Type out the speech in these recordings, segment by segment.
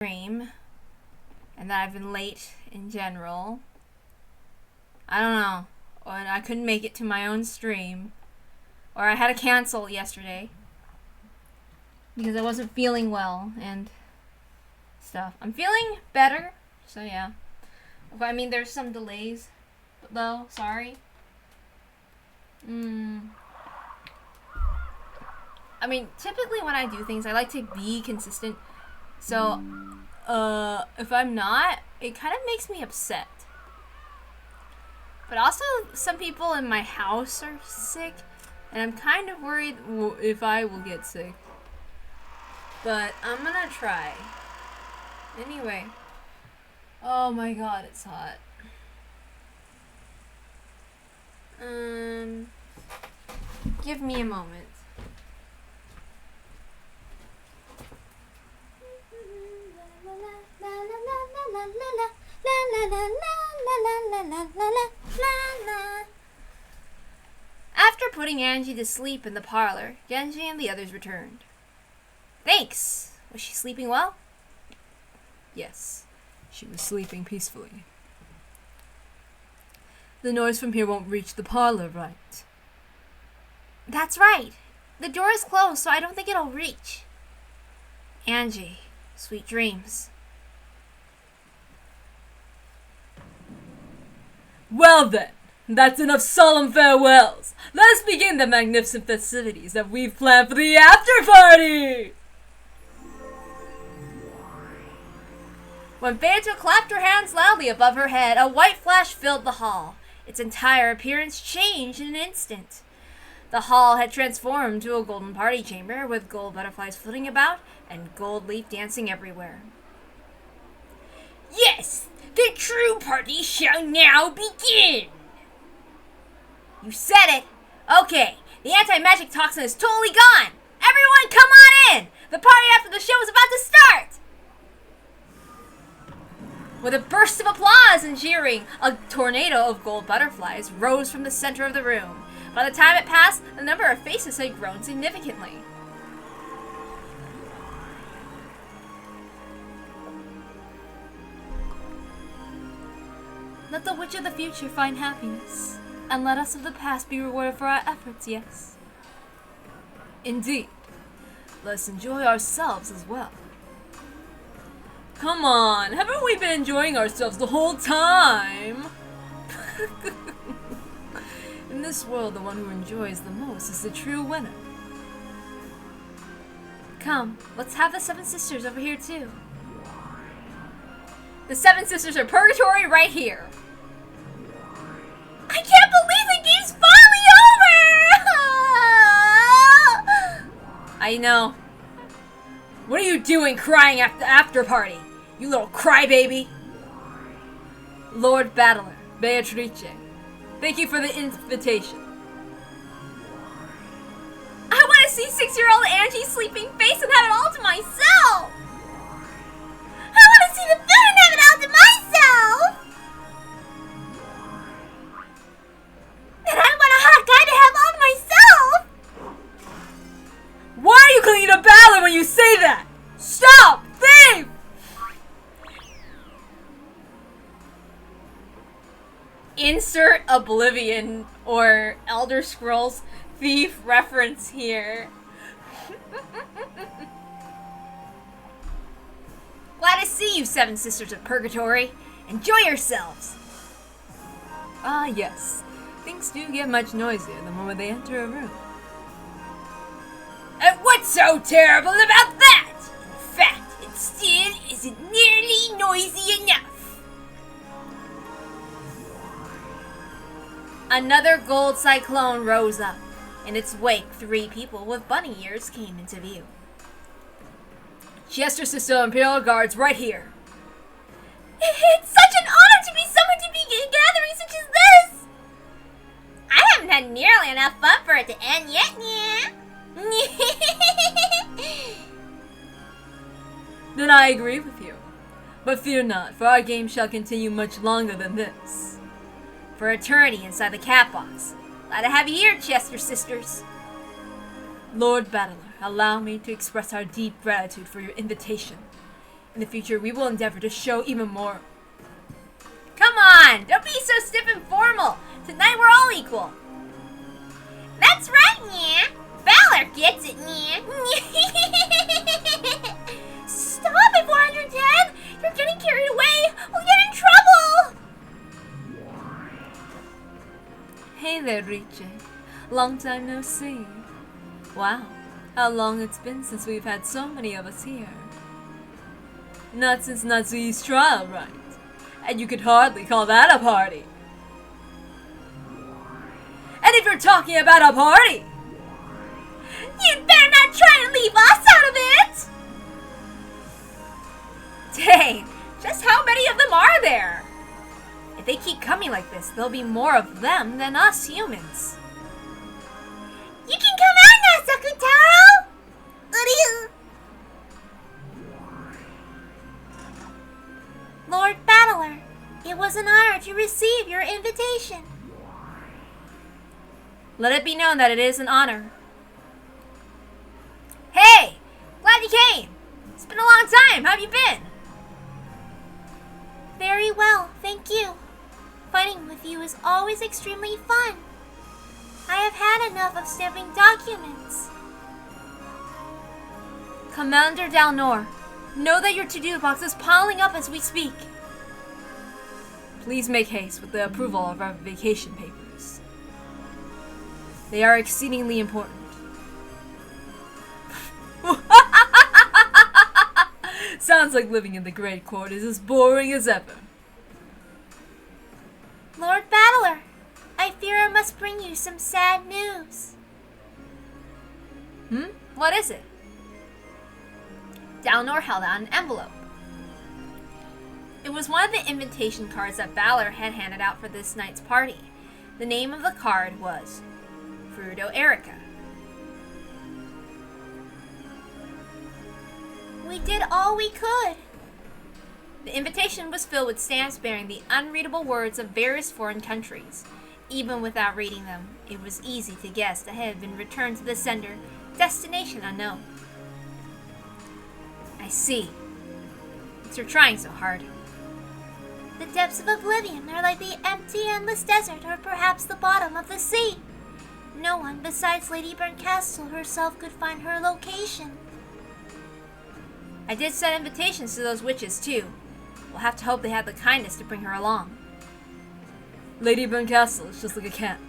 stream and that I've been late in general. I don't know. Or I couldn't make it to my own stream. Or I had to cancel yesterday because I wasn't feeling well and stuff. I'm feeling better, so yeah. I mean, there's some delays, though. Sorry. I mean, typically when I do things, I like to be consistent. So, if I'm not, it kind of makes me upset. But also, some people in my house are sick, and I'm kind of worried if I will get sick. But I'm gonna try. Anyway. Oh my god, it's hot. Give me a moment. After putting Angie to sleep in the parlor, Genji and the others returned. Thanks! Was she sleeping well? Yes, she was sleeping peacefully. The noise from here won't reach the parlor, right? That's right. The door is closed, so I don't think it'll reach. Angie, sweet dreams. Well then, that's enough solemn farewells. Let us begin the magnificent festivities that we've planned for the after-party! When Beato clapped her hands loudly above her head, a white flash filled the hall. Its entire appearance changed in an instant. The hall had transformed to a golden party chamber with gold butterflies floating about and gold leaf dancing everywhere. Yes! The true party shall now begin! You said it! Okay, the anti-magic toxin is totally gone! Everyone come on in! The party after the show is about to start! With a burst of applause and cheering, a tornado of gold butterflies rose from the center of the room. By the time it passed, the number of faces had grown significantly. Let the witch of the future find happiness, and let us of the past be rewarded for our efforts, yes? Indeed. Let's enjoy ourselves as well. Come on, haven't we been enjoying ourselves the whole time? In this world, the one who enjoys the most is the true winner. Come, let's have the Seven Sisters over here too. The Seven Sisters are purgatory right here. I can't believe the game's finally over! I know. What are you doing crying at the after party? You little crybaby! Lord Battler, Beatrice, thank you for the invitation. I want to see 6-year-old Angie's sleeping face and have it all to myself! I want to see the food and have it all to myself! And I want a hot guy to have all to myself! Why are you clinging to Battler when you say that? Stop! Thief! Insert Oblivion or Elder Scrolls Thief reference here. Glad to see you, Seven Sisters of Purgatory. Enjoy yourselves. Ah, yes. Things do get much noisier the moment they enter a room. And what's so terrible about that? In fact, it still isn't nearly noisy enough. Another gold cyclone rose up. In its wake, 3 people with bunny ears came into view. Chester Sister Imperial Guards right here. It's such an honor to be summoned to be in a gathering such as this! I haven't had nearly enough fun for it to end yet, yeah. Then I agree with you. But fear not, for our game shall continue much longer than this. For eternity inside the cat box. Glad to have you here, Chester Sisters. Lord Battler, allow me to express our deep gratitude for your invitation. In the future, we will endeavor to show even more. Come on! Don't be so stiff and formal! Tonight we're all equal! That's right, yeah! Valor gets it, yeah! Stop it, 410! You're getting carried away! We'll get in trouble! Hey there, Riche. Long time no see. Wow, how long it's been since we've had so many of us here. Not since Natsui's trial, right? And you could hardly call that a party. And if you're talking about a party, you'd better not try and leave us out of it! Dang, just how many of them are there? If they keep coming like this, there'll be more of them than us humans. You can come out now, Sakutaro! Lord Battler, it was an honor to receive your invitation. Let it be known that it is an honor. Hey! Glad you came! It's been a long time, how have you been? Very well, thank you. Fighting with you is always extremely fun. I have had enough of stamping documents. Commander Dalnor, know that your to-do box is piling up as we speak. Please make haste with the approval of our vacation papers. They are exceedingly important. Sounds like living in the Great Court is as boring as ever. Lord Battler, I fear I must bring you some sad news. What is it? Dalnor held out an envelope. It was one of the invitation cards that Valor had handed out for this night's party. The name of the card was Fruto Erica. We did all we could. The invitation was filled with stamps bearing the unreadable words of various foreign countries. Even without reading them, it was easy to guess that it had been returned to the sender, destination unknown. I see. It's for trying so hard. The depths of oblivion are like the empty, endless desert, or perhaps the bottom of the sea. No one besides Lady Burncastle herself could find her location. I did send invitations to those witches, too. We'll have to hope they have the kindness to bring her along. Lady Burncastle is just like a cat.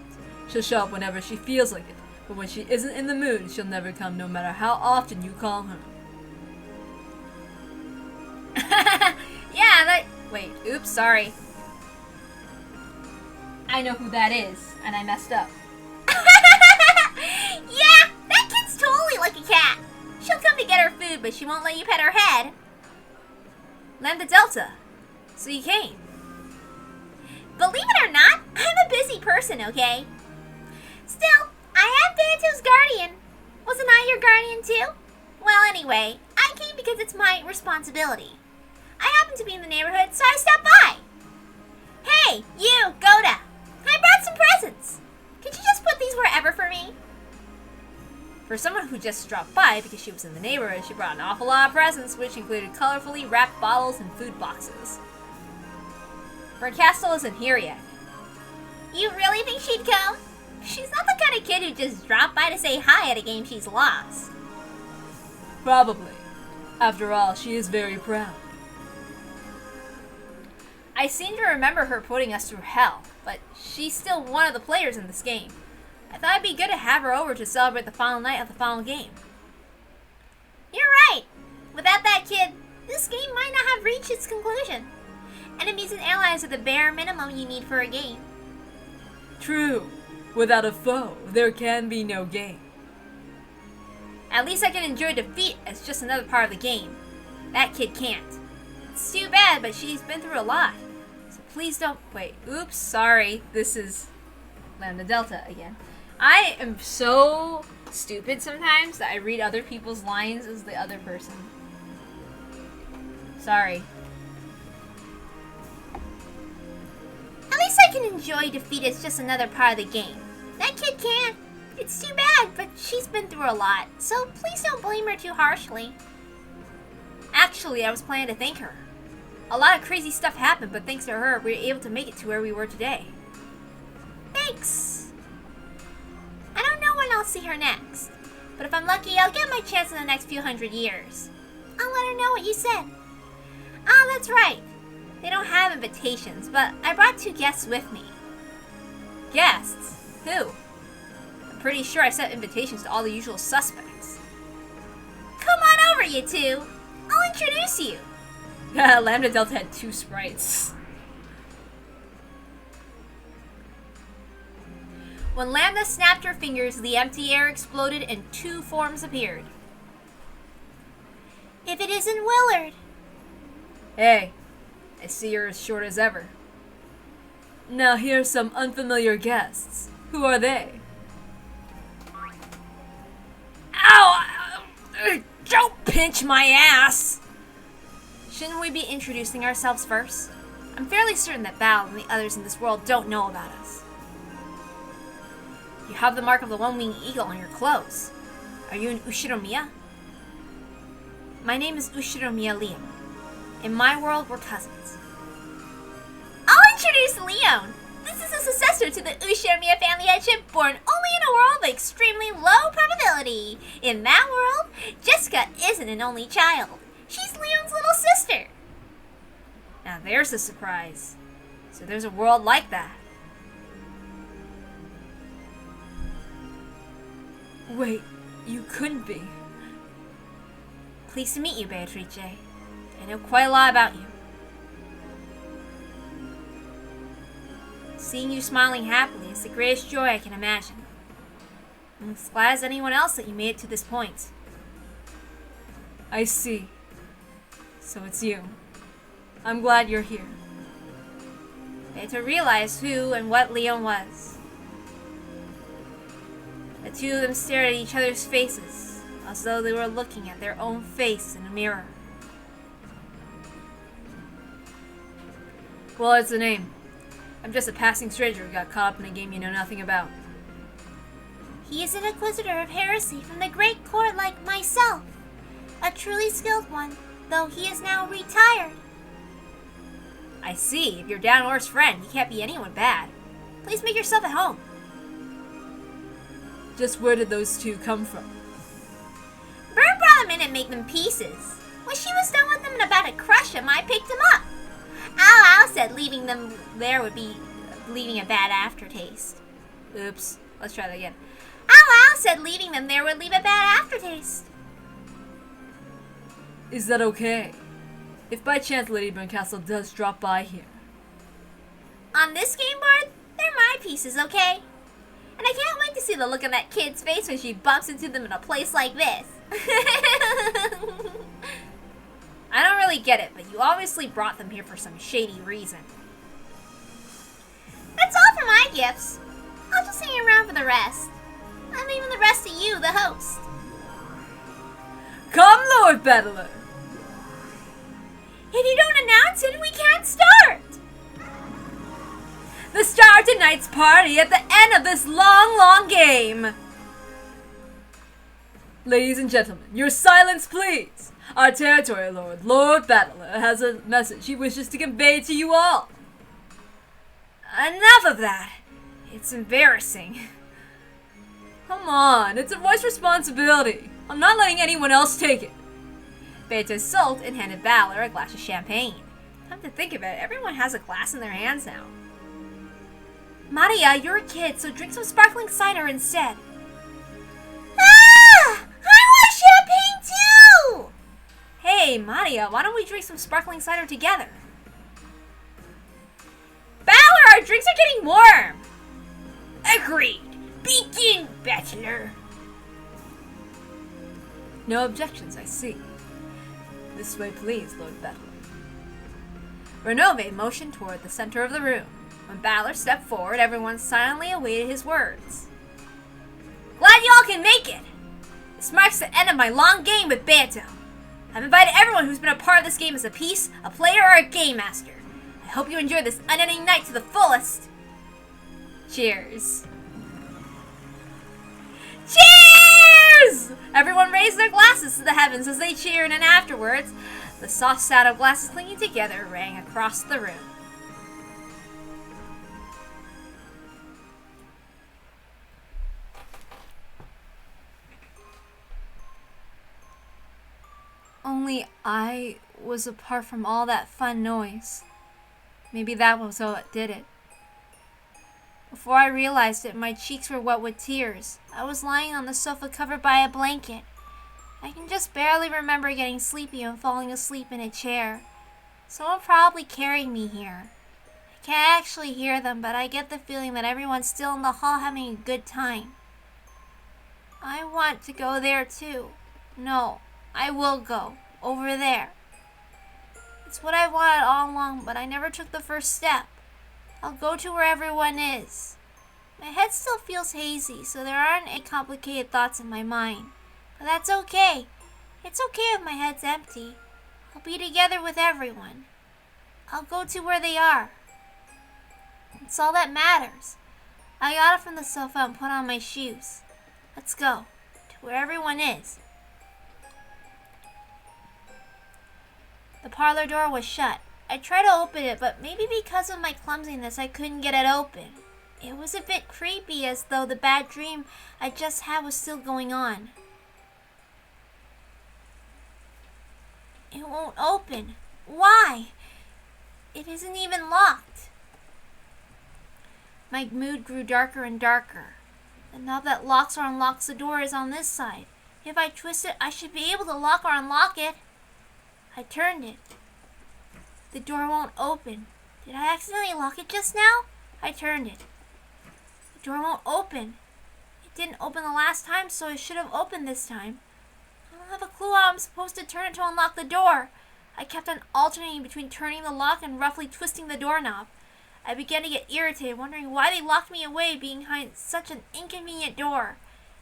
She'll show up whenever she feels like it, but when she isn't in the mood, she'll never come no matter how often you call her. Wait, oops, sorry. I know who that is, and I messed up. Yeah, that kid's totally like a cat. She'll come to get her food, but she won't let you pet her head. Lambda Delta. So you came. Believe it or not, I'm a busy person, okay? Still, I am Banto's guardian. Wasn't I your guardian too? Well, anyway, I came because it's my responsibility. I happen to be in the neighborhood, so I stopped by. Hey, you, Goda. I brought some presents. Could you just put these wherever for me? For someone who just dropped by because she was in the neighborhood, she brought an awful lot of presents, which included colorfully wrapped bottles and food boxes. Burncastle isn't here yet. You really think she'd come? She's not the kind of kid who just dropped by to say hi at a game she's lost. Probably. After all, she is very proud. I seem to remember her putting us through hell, but she's still one of the players in this game. I thought it'd be good to have her over to celebrate the final night of the final game. You're right. Without that kid, this game might not have reached its conclusion. Enemies and allies are the bare minimum you need for a game. True. Without a foe, there can be no game. At least I can enjoy defeat as just another part of the game. That kid can't. It's too bad, but she's been through a lot. So please don't... Wait, oops, sorry. This is Lambda Delta again. I am so stupid sometimes that I read other people's lines as the other person. Sorry. At least I can enjoy defeat as just another part of the game. That kid can't. It's too bad, but she's been through a lot, so please don't blame her too harshly. Actually, I was planning to thank her. A lot of crazy stuff happened, but thanks to her, we were able to make it to where we were today. Thanks. I don't know when I'll see her next, but if I'm lucky, I'll get my chance in the next few hundred years. I'll let her know what you said. Ah, that's right. They don't have invitations, but I brought 2 guests with me. Guests? Who? I'm pretty sure I sent invitations to all the usual suspects. Come on over, you two. I'll introduce you. Lambda Delta had 2 sprites. When Lambda snapped her fingers, the empty air exploded and 2 forms appeared. If it isn't Willard. Hey, I see you're as short as ever. Now here's some unfamiliar guests. Who are they? Ow! Don't pinch my ass! Shouldn't we be introducing ourselves first? I'm fairly certain that Bao and the others in this world don't know about us. You have the mark of the one-winged eagle on your clothes. Are you an Ushiromiya? My name is Ushiromiya Liam. In my world, we're cousins. I'll introduce Leon. This is a successor to the Ushiromiya family headship, born only in a world of extremely low probability. In that world, Jessica isn't an only child. She's Leon's little sister. Now there's a surprise. So there's a world like that. Wait, you couldn't be. Pleased to meet you, Beatrice. I know quite a lot about you. Seeing you smiling happily is the greatest joy I can imagine. I'm as glad as anyone else that you made it to this point. I see. So it's you. I'm glad you're here. They had to realize who and what Leon was. The 2 of them stared at each other's faces, as though they were looking at their own face in a mirror. Well, it's a name. I'm just a passing stranger who got caught up in a game you know nothing about. He is an inquisitor of heresy from the great court like myself. A truly skilled one, though he is now retired. I see. If you're Danor's friend, you can't be anyone bad. Please make yourself at home. Just where did those 2 come from? Bird brought them in and made them pieces. When she was done with them and about to crush them, I picked them up. Ow said leaving them there would be leaving a bad aftertaste. Oops. Let's try that again. Ow said leaving them there would leave a bad aftertaste. Is that okay? If by chance Lady Burncastle does drop by here. On this game board, they're my pieces, okay? And I can't wait to see the look on that kid's face when she bumps into them in a place like this. I don't really get it, but you obviously brought them here for some shady reason. That's all for my gifts. I'll just hang around for the rest. I'm leaving the rest to you, the host. Come, Lord Battler! If you don't announce it, we can't start! The start of tonight's party at the end of this long, long game! Ladies and gentlemen, your silence please! Our territory lord, Lord Battler, has a message he wishes to convey to you all. Enough of that! It's embarrassing. Come on, it's a voice responsibility. I'm not letting anyone else take it. Beta sulked and handed Battler a glass of champagne. Come to think of it, everyone has a glass in their hands now. Maria, you're a kid, so drink some sparkling cider instead. Ah! I want champagne too! Hey, Maria, why don't we drink some sparkling cider together? Battler, our drinks are getting warm! Agreed. Begin, Bachelor. No objections, I see. This way, please, Lord Battler. Renove motioned toward the center of the room. When Battler stepped forward, everyone silently awaited his words. Glad you all can make it! This marks the end of my long game with Banto. I've invited everyone who's been a part of this game as a piece, a player, or a game master. I hope you enjoy this unending night to the fullest. Cheers. Cheers! cheers! Everyone raised their glasses to the heavens as they cheered, and afterwards, the soft sound of glasses clinking together rang across the room. Only I was apart from all that fun noise. Maybe that was what did it. Before I realized it, my cheeks were wet with tears. I was lying on the sofa covered by a blanket. I can just barely remember getting sleepy and falling asleep in a chair. Someone probably carried me here. I can't actually hear them, but I get the feeling that everyone's still in the hall having a good time. I want to go there too. No, I will go. Over there. It's what I wanted all along, but I never took the first step. I'll go to where everyone is. My head still feels hazy, so there aren't any complicated thoughts in my mind. But that's okay. It's okay if my head's empty. I'll be together with everyone. I'll go to where they are. It's all that matters. I got up from the sofa and put on my shoes. Let's go. To where everyone is. The parlor door was shut. I tried to open it, but maybe because of my clumsiness, I couldn't get it open. It was a bit creepy, as though the bad dream I just had was still going on. It won't open. Why? It isn't even locked. My mood grew darker and darker. The knob that locks or unlocks the door is on this side. If I twist it, I should be able to lock or unlock it. I turned it. The door won't open. Did I accidentally lock it just now? I turned it. The door won't open. It didn't open the last time, so it should have opened this time. I don't have a clue how I'm supposed to turn it to unlock the door. I kept on alternating between turning the lock and roughly twisting the doorknob. I began to get irritated, wondering why they locked me away behind such an inconvenient door.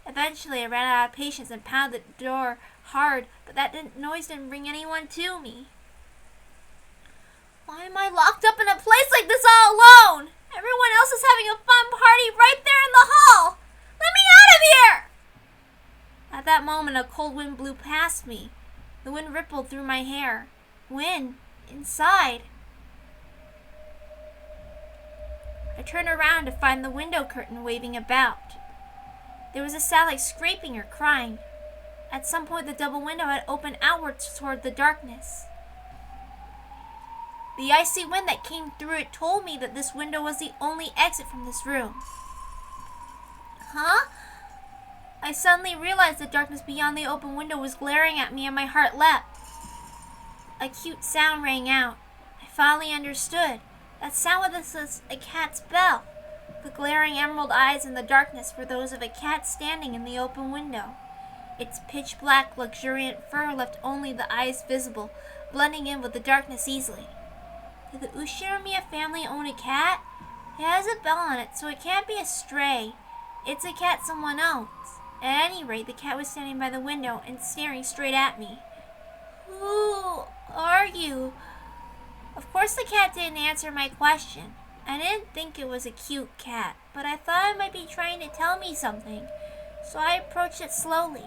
Eventually, I ran out of patience and pounded the door hard, but that noise didn't bring anyone to me. Why am I locked up in a place like this all alone? Everyone else is having a fun party right there in the hall. Let me out of here! At that moment, a cold wind blew past me. The wind rippled through my hair. Wind? Inside. I turned around to find the window curtain waving about. There was a sound like scraping or crying. At some point, the double window had opened outwards toward the darkness. The icy wind that came through it told me that this window was the only exit from this room. Huh? I suddenly realized the darkness beyond the open window was glaring at me, and my heart leapt. A cute sound rang out. I finally understood. That sound was a cat's bell. The glaring emerald eyes in the darkness were those of a cat standing in the open window. Its pitch-black, luxuriant fur left only the eyes visible, blending in with the darkness easily. Did the Ushiramiya family own a cat? It has a bell on it, so it can't be a stray. It's a cat someone owns. At any rate, the cat was standing by the window and staring straight at me. Who are you? Of course the cat didn't answer my question. I didn't think it was a cute cat, but I thought it might be trying to tell me something, so I approached it slowly.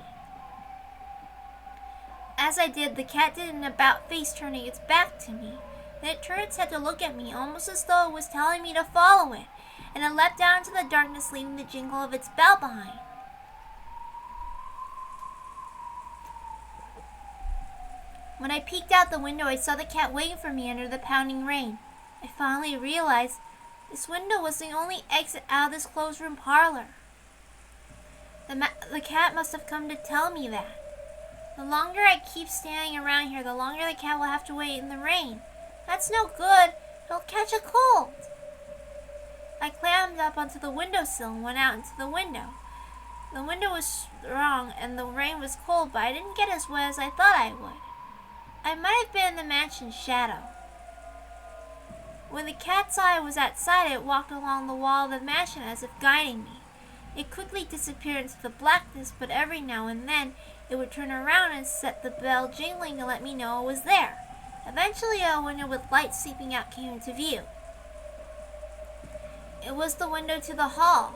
As I did, the cat did an about-face, turning its back to me. Then it turned its head to look at me, almost as though it was telling me to follow it, and it leapt down into the darkness, leaving the jingle of its bell behind. When I peeked out the window, I saw the cat waiting for me under the pounding rain. I finally realized this window was the only exit out of this closed-room parlor. The cat must have come to tell me that. The longer I keep standing around here, the longer the cat will have to wait in the rain. That's no good. It'll catch a cold. I climbed up onto the windowsill and went out into the window. The window was strong and the rain was cold, but I didn't get as wet as I thought I would. I might have been in the mansion's shadow. When the cat saw I was outside, it walked along the wall of the mansion as if guiding me. It quickly disappeared into the blackness, but every now and then it would turn around and set the bell jingling to let me know it was there. Eventually, a window with light seeping out came into view. It was the window to the hall.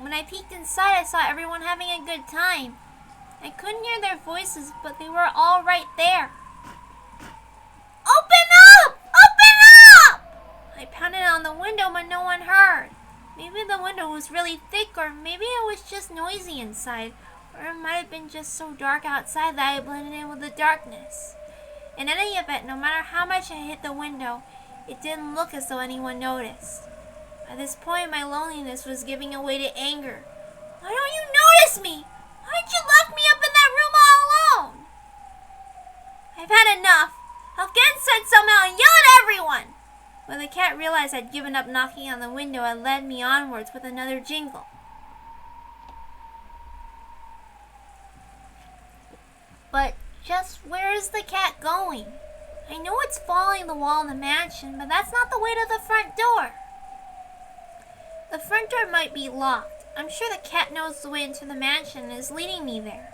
When I peeked inside, I saw everyone having a good time. I couldn't hear their voices, but they were all right there. Open up! Open up! I pounded on the window, but no one heard. Maybe the window was really thick, or maybe it was just noisy inside, or it might have been just so dark outside that I blended in with the darkness. In any event, no matter how much I hit the window, it didn't look as though anyone noticed. At this point, my loneliness was giving way to anger. Why don't you notice me? Why'd you lock me up in that room all alone? I've had enough. I'll get inside somehow and yell at everyone. When the cat realized I'd given up knocking on the window, it led me onwards with another jingle. But just where is the cat going? I know it's following the wall of the mansion, but that's not the way to the front door. The front door might be locked. I'm sure the cat knows the way into the mansion and is leading me there.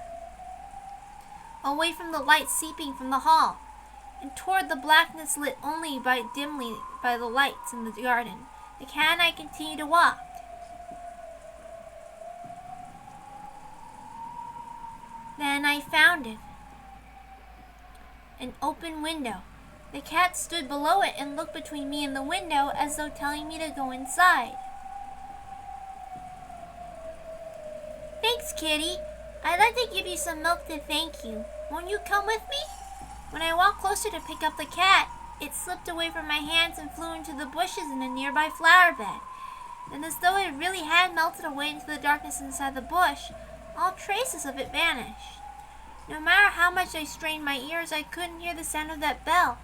Away from the light seeping from the hall, and toward the blackness lit only dimly by the lights in the garden, the cat and I continue to walk. Then I found it. An open window. The cat stood below it and looked between me and the window as though telling me to go inside. Thanks, kitty. I'd like to give you some milk to thank you. Won't you come with me? When I walked closer to pick up the cat, it slipped away from my hands and flew into the bushes in a nearby flower bed. And as though it really had melted away into the darkness inside the bush, all traces of it vanished. No matter how much I strained my ears, I couldn't hear the sound of that bell.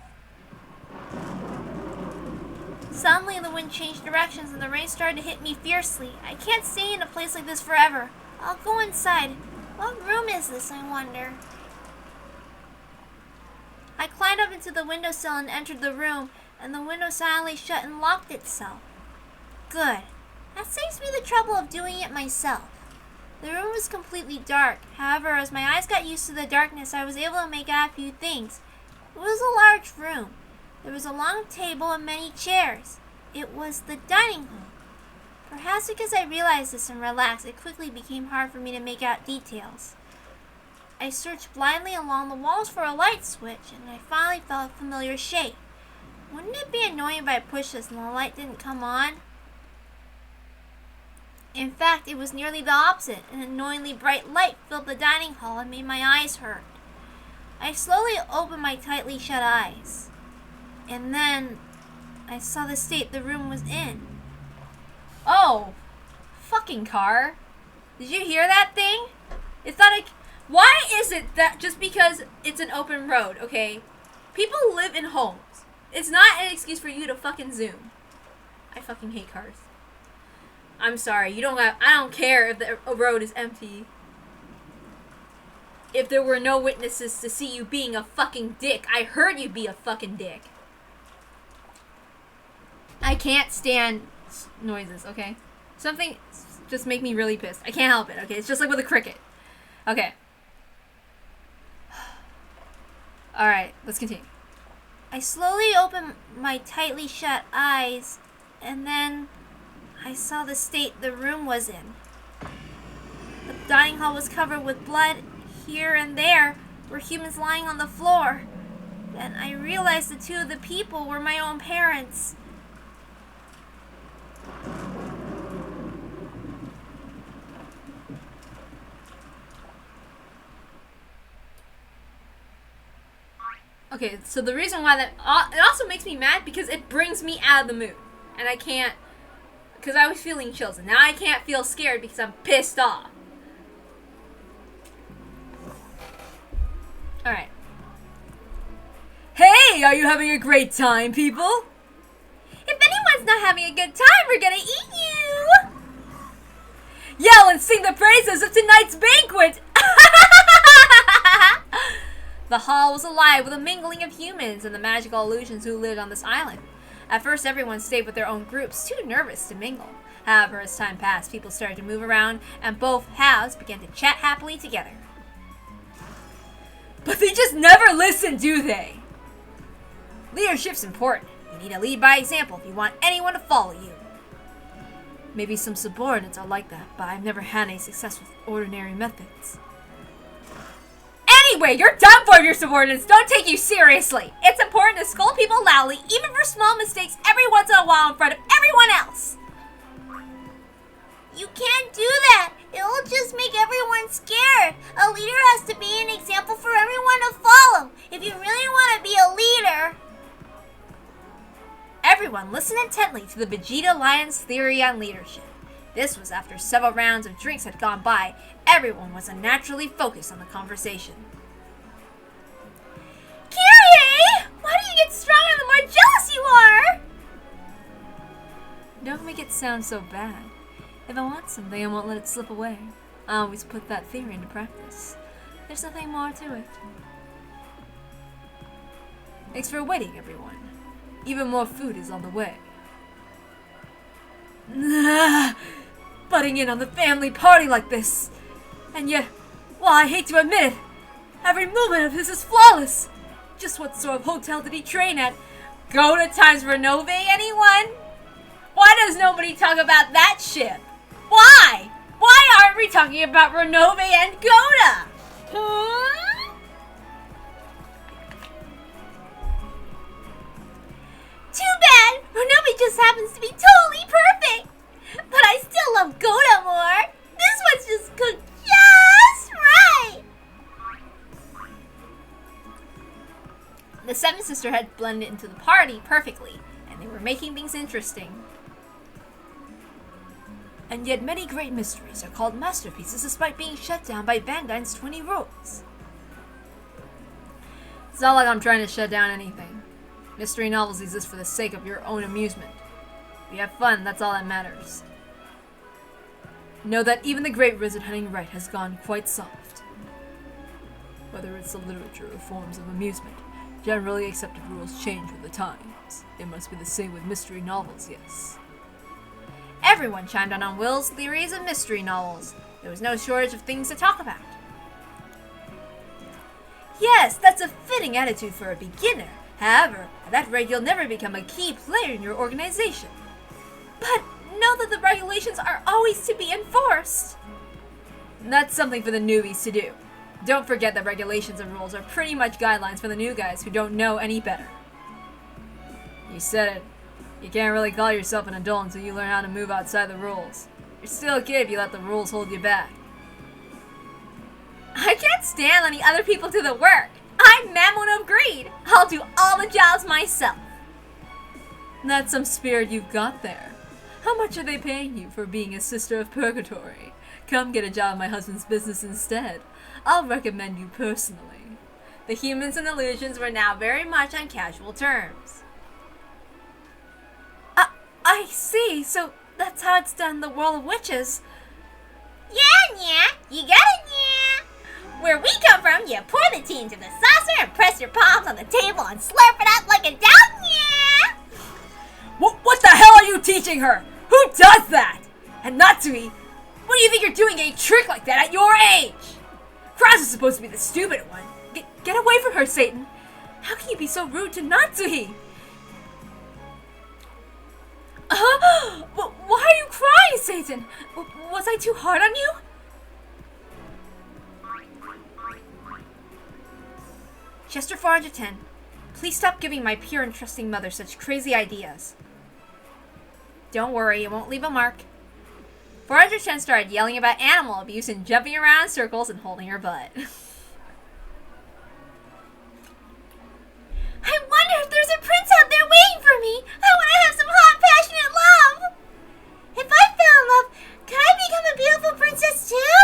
Suddenly, the wind changed directions and the rain started to hit me fiercely. I can't stay in a place like this forever. I'll go inside. What room is this, I wonder? I climbed up into the windowsill and entered the room, and the window silently shut and locked itself. Good. That saves me the trouble of doing it myself. The room was completely dark. However, as my eyes got used to the darkness, I was able to make out a few things. It was a large room. There was a long table and many chairs. It was the dining hall. Perhaps because I realized this and relaxed, it quickly became hard for me to make out details. I searched blindly along the walls for a light switch, and I finally felt a familiar shape. Wouldn't it be annoying if I pushed this and the light didn't come on? In fact, it was nearly the opposite. An annoyingly bright light filled the dining hall and made my eyes hurt. I slowly opened my tightly shut eyes. And then I saw the state the room was in. Oh, fucking car. Did you hear that thing? It thought why is it that just because it's an open road, okay? People live in homes. It's not an excuse for you to fucking zoom. I fucking hate cars. I'm sorry, I don't care if the road is empty. If there were no witnesses to see you being a fucking dick, I heard you be a fucking dick. I can't stand noises, okay? Something just make me really pissed. I can't help it, okay? It's just like with a cricket. Okay. Alright, let's continue. I slowly opened my tightly shut eyes, and then I saw the state the room was in. The dining hall was covered with blood. Here and there were humans lying on the floor. Then I realized the two of the people were my own parents. Okay, so the reason why it also makes me mad because it brings me out of the mood. And I can't, because I was feeling chills. And now I can't feel scared because I'm pissed off. Alright. Hey, are you having a great time, people? If anyone's not having a good time, we're gonna eat you! Yell and sing the praises of tonight's banquet! The hall was alive with a mingling of humans and the magical illusions who lived on this island. At first, everyone stayed with their own groups, too nervous to mingle. However, as time passed, people started to move around, and both halves began to chat happily together. But they just never listen, do they? Leadership's important. You need to lead by example if you want anyone to follow you. Maybe some subordinates are like that, but I've never had any success with ordinary methods. Anyway, you're done for your subordinates. Don't take you seriously. It's important to scold people loudly, even for small mistakes, every once in a while in front of everyone else. You can't do that. It'll just make everyone scared. A leader has to be an example for everyone to follow. If you really want to be a leader. Everyone listened intently to the Vegeta Lion's theory on leadership. This was after several rounds of drinks had gone by. Everyone was unnaturally focused on the conversation. Kyrie! Why do you get stronger the more jealous you are? Don't make it sound so bad. If I want something, I won't let it slip away. I always put that theory into practice. There's nothing more to it. Thanks for waiting, everyone. Even more food is on the way. Butting in on the family party like this. And yet, while I hate to admit it, every movement of his is flawless. Just what sort of hotel did he train at? Go to Times Renove, anyone? Why does nobody talk about that ship? Why? Why aren't we talking about Renove and Goda? Too bad! Renove just happens to be totally perfect! But I still love Goda more! This one's just cooked just right! The Seven Sister had blended into the party perfectly, and they were making things interesting. And yet many great mysteries are called masterpieces despite being shut down by Bandai's 20 rules. It's not like I'm trying to shut down anything. Mystery novels exist for the sake of your own amusement. If you have fun, that's all that matters. Know that even the great Wizard Hunting Right has gone quite soft. Whether it's the literature or forms of amusement, generally accepted rules change with the times. It must be the same with mystery novels, yes. Everyone chimed in on Will's theories of mystery novels. There was no shortage of things to talk about. Yes, that's a fitting attitude for a beginner. However, at that rate you'll never become a key player in your organization. But know that the regulations are always to be enforced. That's something for the newbies to do. Don't forget that regulations and rules are pretty much guidelines for the new guys who don't know any better. You said it. You can't really call yourself an adult until you learn how to move outside the rules. You're still a kid if you let the rules hold you back. I can't stand letting other people do the work. I'm Mammon of Greed. I'll do all the jobs myself. That's some spirit you've got there. How much are they paying you for being a sister of purgatory? Come get a job in my husband's business instead. I'll recommend you personally. The humans and illusions were now very much on casual terms. I see, so that's how it's done in the world of witches. Yeah, you got it, yeah. Where we come from, you pour the tea into the saucer and press your palms on the table and slurp it up like a dog, yeah. What the hell are you teaching her? Who does that? And Natsui, what do you think you're doing a trick like that at your age? Kraz is supposed to be the stupid one. Get away from her, Satan. How can you be so rude to Natsui? Why are you crying, Satan? Was I too hard on you? Chester 410, please stop giving my pure and trusting mother such crazy ideas. Don't worry, it won't leave a mark. 410 started yelling about animal abuse and jumping around in circles and holding her butt. I wonder if there's a prince out there waiting for me. I want to have some hot, passionate love. If I fell in love, could I become a beautiful princess too?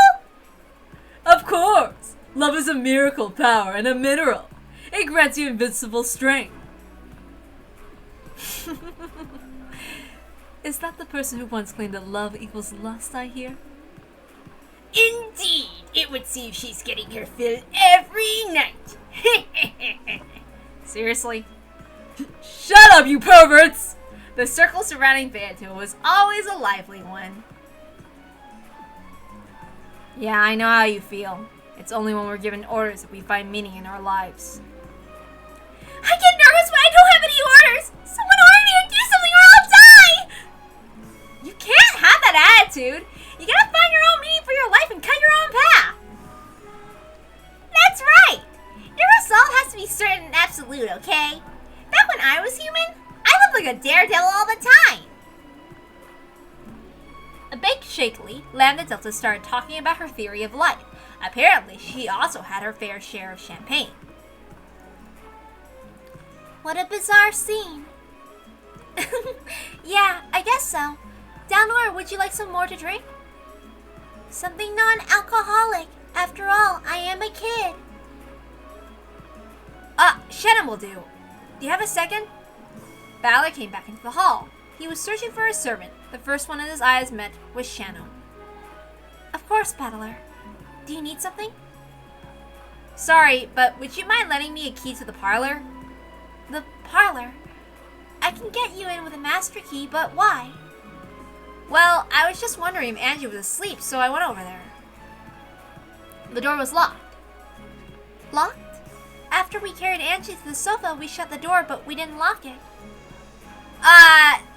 Of course! Love is a miracle power and a mineral. It grants you invincible strength. Is that the person who once claimed that love equals lust, I hear? Indeed! It would seem she's getting her fill every night. Seriously? Shut up, you perverts! The circle surrounding Bantu was always a lively one. Yeah, I know how you feel. It's only when we're given orders that we find meaning in our lives. I get nervous when I don't have any orders! Someone order me to do something or I'll die! You can't have that I was human, I looked like a daredevil all the time. A bit shakily, Lambda Delta started talking about her theory of life. Apparently, she also had her fair share of champagne. What a bizarre scene. Yeah, I guess so. Downor, would you like some more to drink? Something non-alcoholic. After all, I am a kid. Shannon will do. Do you have a second? Balor came back into the hall. He was searching for a servant. The first one his eyes met was Shannon. Of course, Battler. Do you need something? Sorry, but would you mind lending me a key to the parlor? The parlor? I can get you in with a master key, but why? Well, I was just wondering if Angie was asleep, so I went over there. The door was locked. Locked? After we carried Angie to the sofa, we shut the door, but we didn't lock it.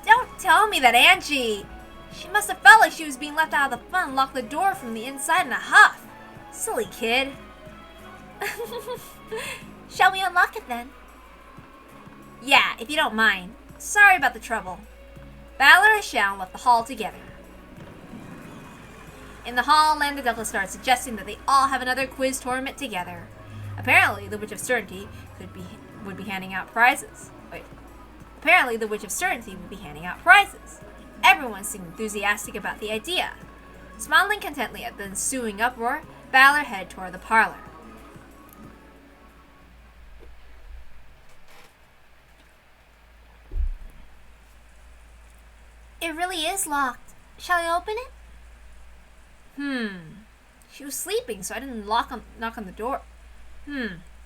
Don't tell me that Angie... She must have felt like she was being left out of the fun and locked the door from the inside in a huff. Silly kid. Shall we unlock it then? Yeah, if you don't mind. Sorry about the trouble. Balor and Shannon left the hall together. In the hall, Lambda Delta started suggesting that they all have another quiz tournament together. Apparently, the Witch of Certainty would be handing out prizes. Apparently, the Witch of Certainty would be handing out prizes. Everyone seemed enthusiastic about the idea. Smiling contentedly at the ensuing uproar, Balor headed toward the parlor. It really is locked. Shall I open it? She was sleeping, so I didn't knock on the door.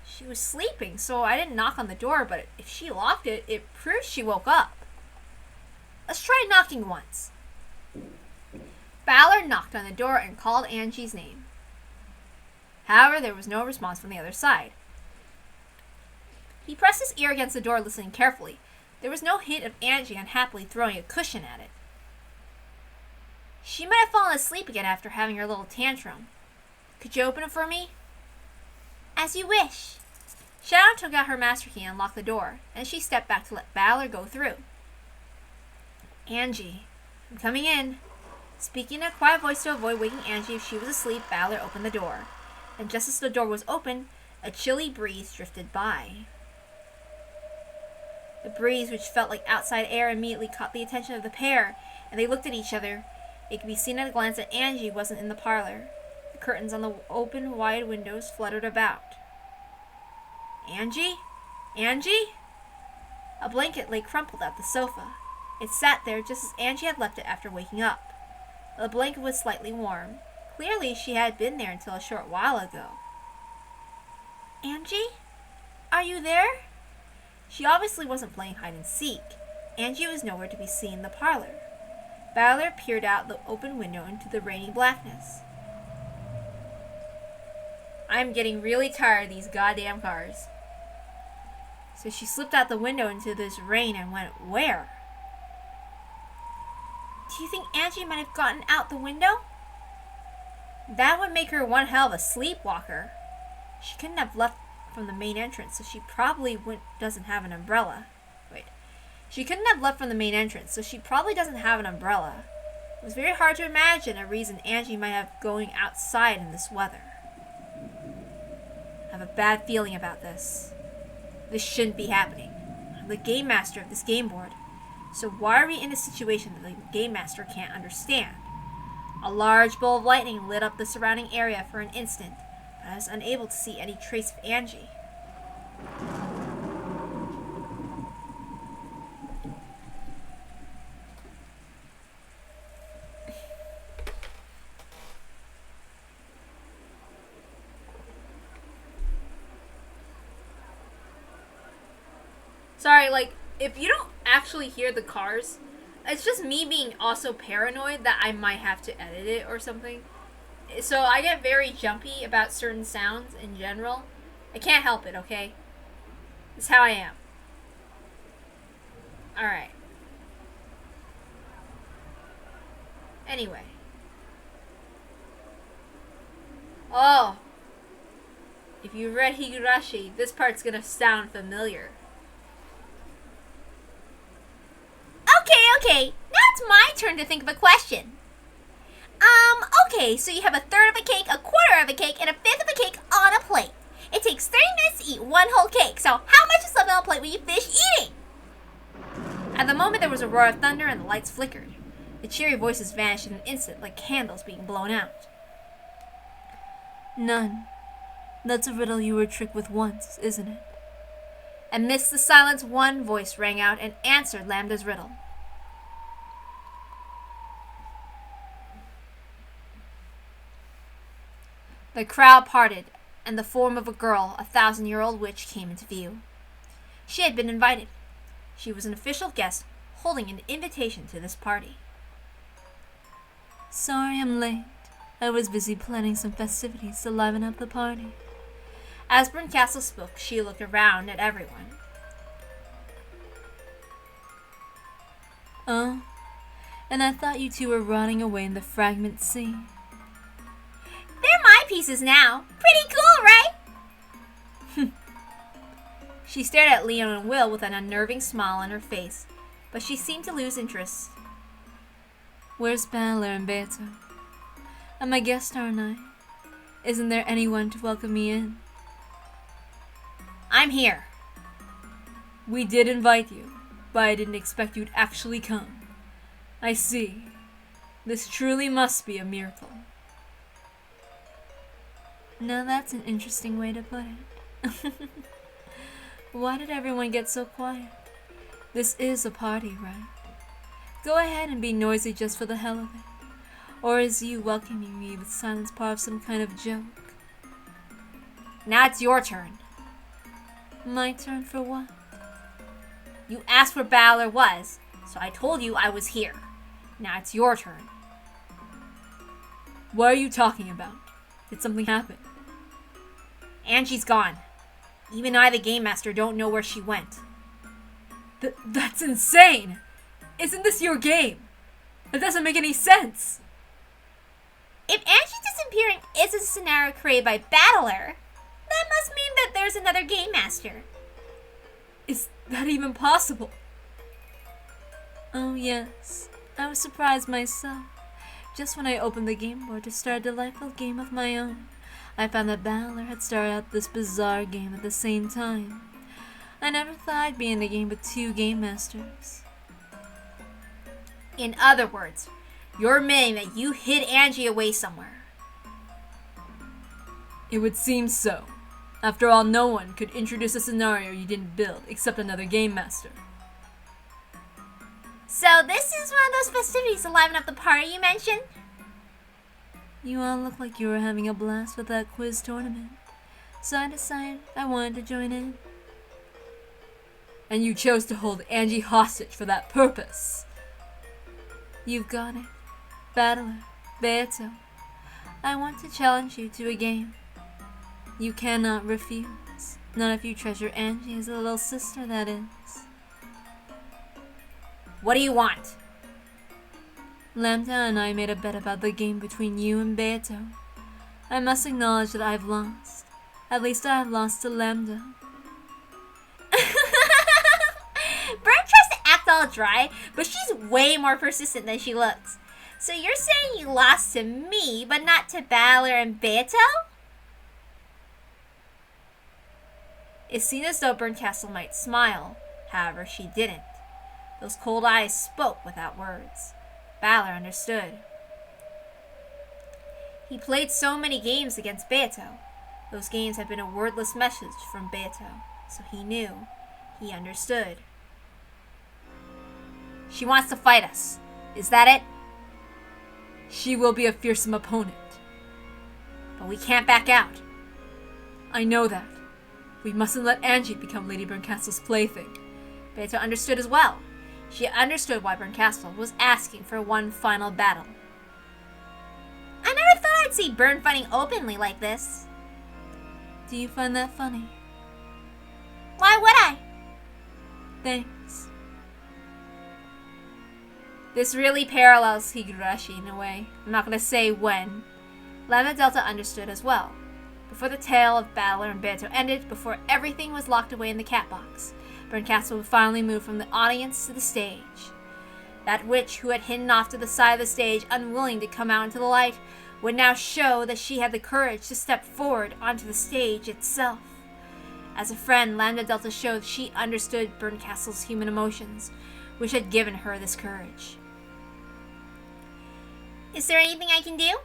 She was sleeping, so I didn't knock on the door, but if she locked it, it proves she woke up. Let's try knocking once. Balor knocked on the door and called Angie's name. However, there was no response from the other side. He pressed his ear against the door, listening carefully. There was no hint of Angie unhappily throwing a cushion at it. She might have fallen asleep again after having her little tantrum. Could you open it for me? As you wish. Shadow took out her master key and unlocked the door, and she stepped back to let Balor go through. Angie, I'm coming in. Speaking in a quiet voice to avoid waking Angie if she was asleep, Balor opened the door. And just as the door was open, a chilly breeze drifted by. The breeze, which felt like outside air, immediately caught the attention of the pair, and they looked at each other. It could be seen at a glance that Angie wasn't in the parlor. The curtains on the open, wide windows fluttered about. Angie? Angie? A blanket lay crumpled at the sofa. It sat there just as Angie had left it after waking up. The blanket was slightly warm. Clearly, she had been there until a short while ago. Angie? Are you there? She obviously wasn't playing hide and seek. Angie was nowhere to be seen in the parlor. Balor peered out the open window into the rainy blackness. I'm getting really tired of these goddamn cars. So she slipped out the window into this rain and went where? Do you think Angie might have gotten out the window? That would make her one hell of a sleepwalker. She couldn't have left from the main entrance, so she probably doesn't have an umbrella. She couldn't have left from the main entrance, so she probably doesn't have an umbrella. It was very hard to imagine a reason Angie might have going outside in this weather. I have a bad feeling about this. This shouldn't be happening. I'm the game master of this game board. So why are we in a situation that the game master can't understand? A large bolt of lightning lit up the surrounding area for an instant, but I was unable to see any trace of Angie. Sorry, if you don't actually hear the cars, it's just me being also paranoid that I might have to edit it or something. So I get very jumpy about certain sounds in general. I can't help it, okay? It's how I am. Alright. Anyway. Oh. If you read Higurashi, this part's gonna sound familiar. Okay, now it's my turn to think of a question. Okay, so you have a third of a cake, a quarter of a cake, and a fifth of a cake on a plate. It takes 30 minutes to eat one whole cake, so how much is left on the plate when you finish eating? At the moment, there was a roar of thunder and the lights flickered. The cheery voices vanished in an instant like candles being blown out. None. That's a riddle you were tricked with once, isn't it? Amidst the silence, one voice rang out and answered Lambda's riddle. The crowd parted, and the form of a girl, a 1,000-year-old witch, came into view. She had been invited. She was an official guest, holding an invitation to this party. Sorry I'm late. I was busy planning some festivities to liven up the party. As Castle spoke, she looked around at everyone. Oh, and I thought you two were rotting away in the fragment sea. They're my pieces now. Pretty cool, right? She stared at Leon and Will with an unnerving smile on her face, but she seemed to lose interest. Where's Balor and Beto? I'm a guest, aren't I? Isn't there anyone to welcome me in? I'm here. We did invite you, but I didn't expect you'd actually come. I see. This truly must be a miracle. Now that's an interesting way to put it. Why did everyone get so quiet? This is a party, right? Go ahead and be noisy just for the hell of it. Or is you welcoming me with silence part of some kind of joke? Now it's your turn. My turn for what? You asked where Balor was, so I told you I was here. Now it's your turn. What are you talking about? Did something happen? Angie's gone. Even I, the Game Master, don't know where she went. That's insane! Isn't this your game? That doesn't make any sense! If Angie disappearing is a scenario created by Battler, that must mean that there's another Game Master. Is that even possible? Oh yes, I was surprised myself. Just when I opened the game board to start a delightful game of my own, I found that Balor had started out this bizarre game at the same time. I never thought I'd be in a game with two Game Masters. In other words, you're admitting that you hid Angie away somewhere. It would seem so. After all, no one could introduce a scenario you didn't build except another Game Master. So this is one of those festivities to liven up the party you mentioned? You all look like you were having a blast with that quiz tournament, so I decided I wanted to join in. And you chose to hold Angie hostage for that purpose. You've got it. Battler, Beto. I want to challenge you to a game. You cannot refuse. Not if you treasure Angie as a little sister, that is. What do you want? Lambda and I made a bet about the game between you and Beto. I must acknowledge that I've lost. At least I have lost to Lambda. Bert tries to act all dry, but she's way more persistent than she looks. So you're saying you lost to me, but not to Balor and Beto? It seemed as though Castle might smile. However, she didn't. Those cold eyes spoke without words. Balor understood. He played so many games against Beto. Those games had been a wordless message from Beto, so he knew. He understood. She wants to fight us. Is that it? She will be a fearsome opponent. But we can't back out. I know that. We mustn't let Angie become Lady Berncastle's plaything. Beto understood as well. She understood why Berncastle was asking for one final battle. I never thought I'd see Bern fighting openly like this. Do you find that funny? Why would I? Thanks. This really parallels Higurashi in a way. I'm not going to say when. Lambda Delta understood as well. Before the tale of Battler and Beto ended, before everything was locked away in the cat box, Berncastle would finally move from the audience to the stage. That witch who had hidden off to the side of the stage, unwilling to come out into the light, would now show that she had the courage to step forward onto the stage itself. As a friend, Lambda Delta showed she understood Berncastle's human emotions, which had given her this courage. Is there anything I can do?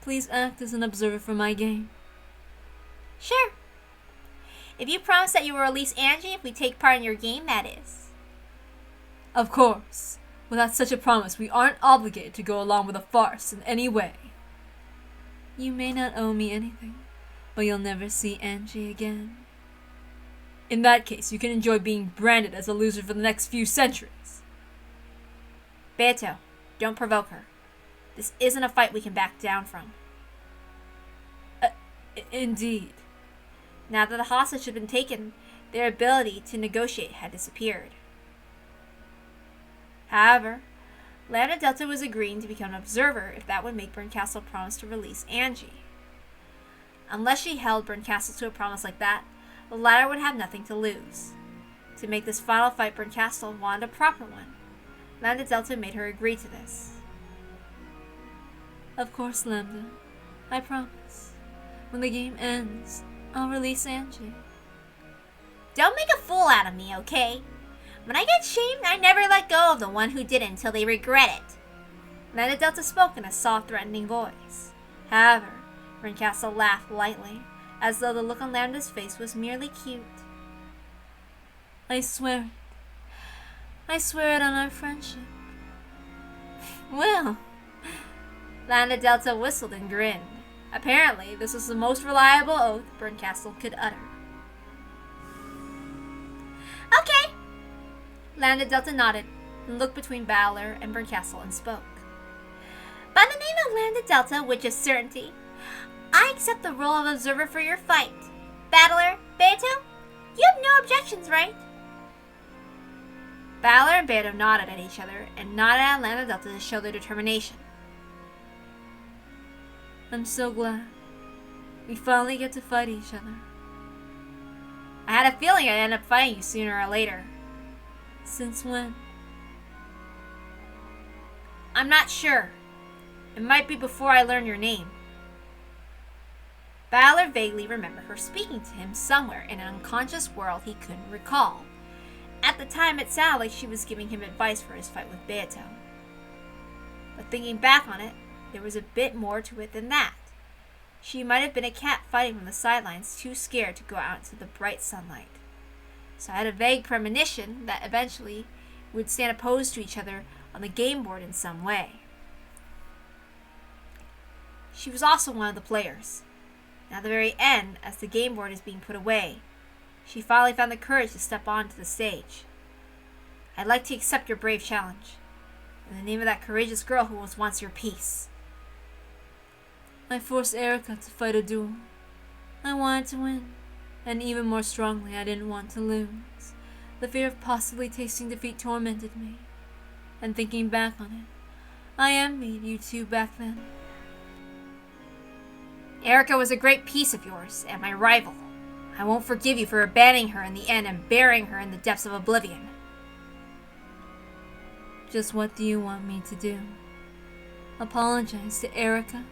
Please act as an observer for my game. Sure. If you promise that you will release Angie if we take part in your game, that is. Of course. Without such a promise, we aren't obligated to go along with a farce in any way. You may not owe me anything, but you'll never see Angie again. In that case, you can enjoy being branded as a loser for the next few centuries. Beto, don't provoke her. This isn't a fight we can back down from. Indeed. Now that the hostage had been taken, their ability to negotiate had disappeared. However, Lambda Delta was agreeing to become an observer if that would make Berncastle promise to release Angie. Unless she held Berncastle to a promise like that, the latter would have nothing to lose. To make this final fight, Berncastle wanted a proper one. Lambda Delta made her agree to this. Of course, Lambda. I promise. When the game ends, I'll release Angie. Don't make a fool out of me, okay? When I get shamed, I never let go of the one who did it until they regret it. Lambda Delta spoke in a soft, threatening voice. However, Berncastle laughed lightly, as though the look on Lambda's face was merely cute. I swear it. I swear it on our friendship. Well, Lambda Delta whistled and grinned. Apparently, this was the most reliable oath Berncastle could utter. Okay. Lambda Delta nodded and looked between Balor and Berncastle and spoke. By the name of Lambda Delta, which is certainty, I accept the role of observer for your fight. Battler, Beto, you have no objections, right? Balor and Beto nodded at each other and nodded at Lambda Delta to show their determination. I'm so glad. We finally get to fight each other. I had a feeling I'd end up fighting you sooner or later. Since when? I'm not sure. It might be before I learn your name. Balor vaguely remembered her speaking to him somewhere in an unconscious world he couldn't recall. At the time, it sounded like she was giving him advice for his fight with Beto. But thinking back on it, there was a bit more to it than that. She might have been a cat fighting from the sidelines, too scared to go out into the bright sunlight. So I had a vague premonition that eventually we would stand opposed to each other on the game board in some way. She was also one of the players. And at the very end, as the game board is being put away, she finally found the courage to step onto the stage. I'd like to accept your brave challenge, in the name of that courageous girl who was once your peace. I forced Erica to fight a duel. I wanted to win, and even more strongly, I didn't want to lose. The fear of possibly tasting defeat tormented me, and thinking back on it, I envied you two back then. Erica was a great piece of yours, and my rival. I won't forgive you for abandoning her in the end and burying her in the depths of oblivion. Just what do you want me to do? Apologize to Erica?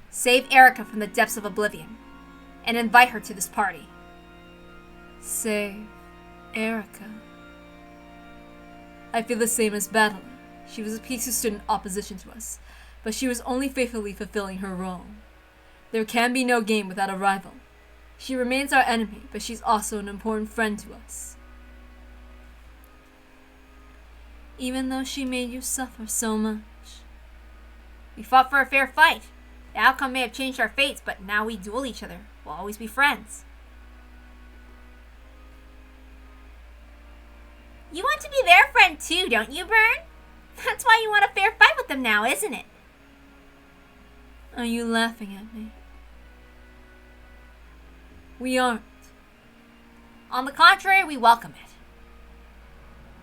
Save Erica from the depths of oblivion, and invite her to this party. Save Erica. I feel the same as Battler. She was a piece who stood in opposition to us, but she was only faithfully fulfilling her role. There can be no game without a rival. She remains our enemy, but she's also an important friend to us. Even though she made you suffer so much. We fought for a fair fight. The outcome may have changed our fates, but now we duel each other. We'll always be friends. You want to be their friend too, don't you, Bern? That's why you want a fair fight with them now, isn't it? Are you laughing at me? We aren't. On the contrary, we welcome it.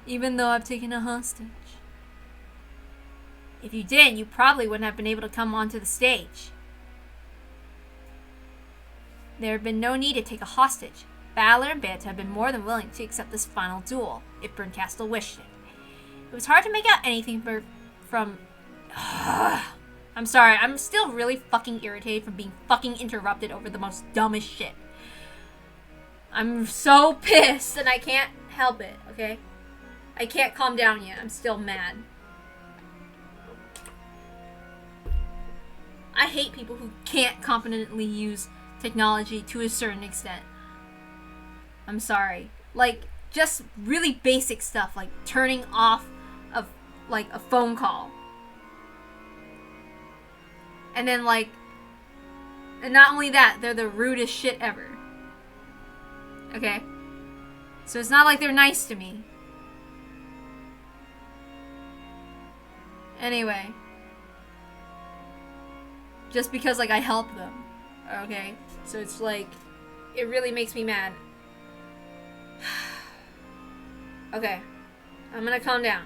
Even though I've taken a hostage. If you didn't, you probably wouldn't have been able to come onto the stage. There had been no need to take a hostage. Balor and Beto had been more than willing to accept this final duel, if Berncastle wished it. It was hard to make out anything from... I'm sorry, I'm still really fucking irritated from being fucking interrupted over the most dumbest shit. I'm so pissed and I can't help it, okay? I can't calm down yet. I'm still mad. I hate people who can't competently use technology to a certain extent. I'm sorry. Like, just really basic stuff, like turning off of, like, a phone call. And then, like, and not only that, they're the rudest shit ever. Okay? So it's not like they're nice to me. Anyway. Just because, like, I help them. Okay? So it's like, it really makes me mad. Okay. I'm gonna calm down.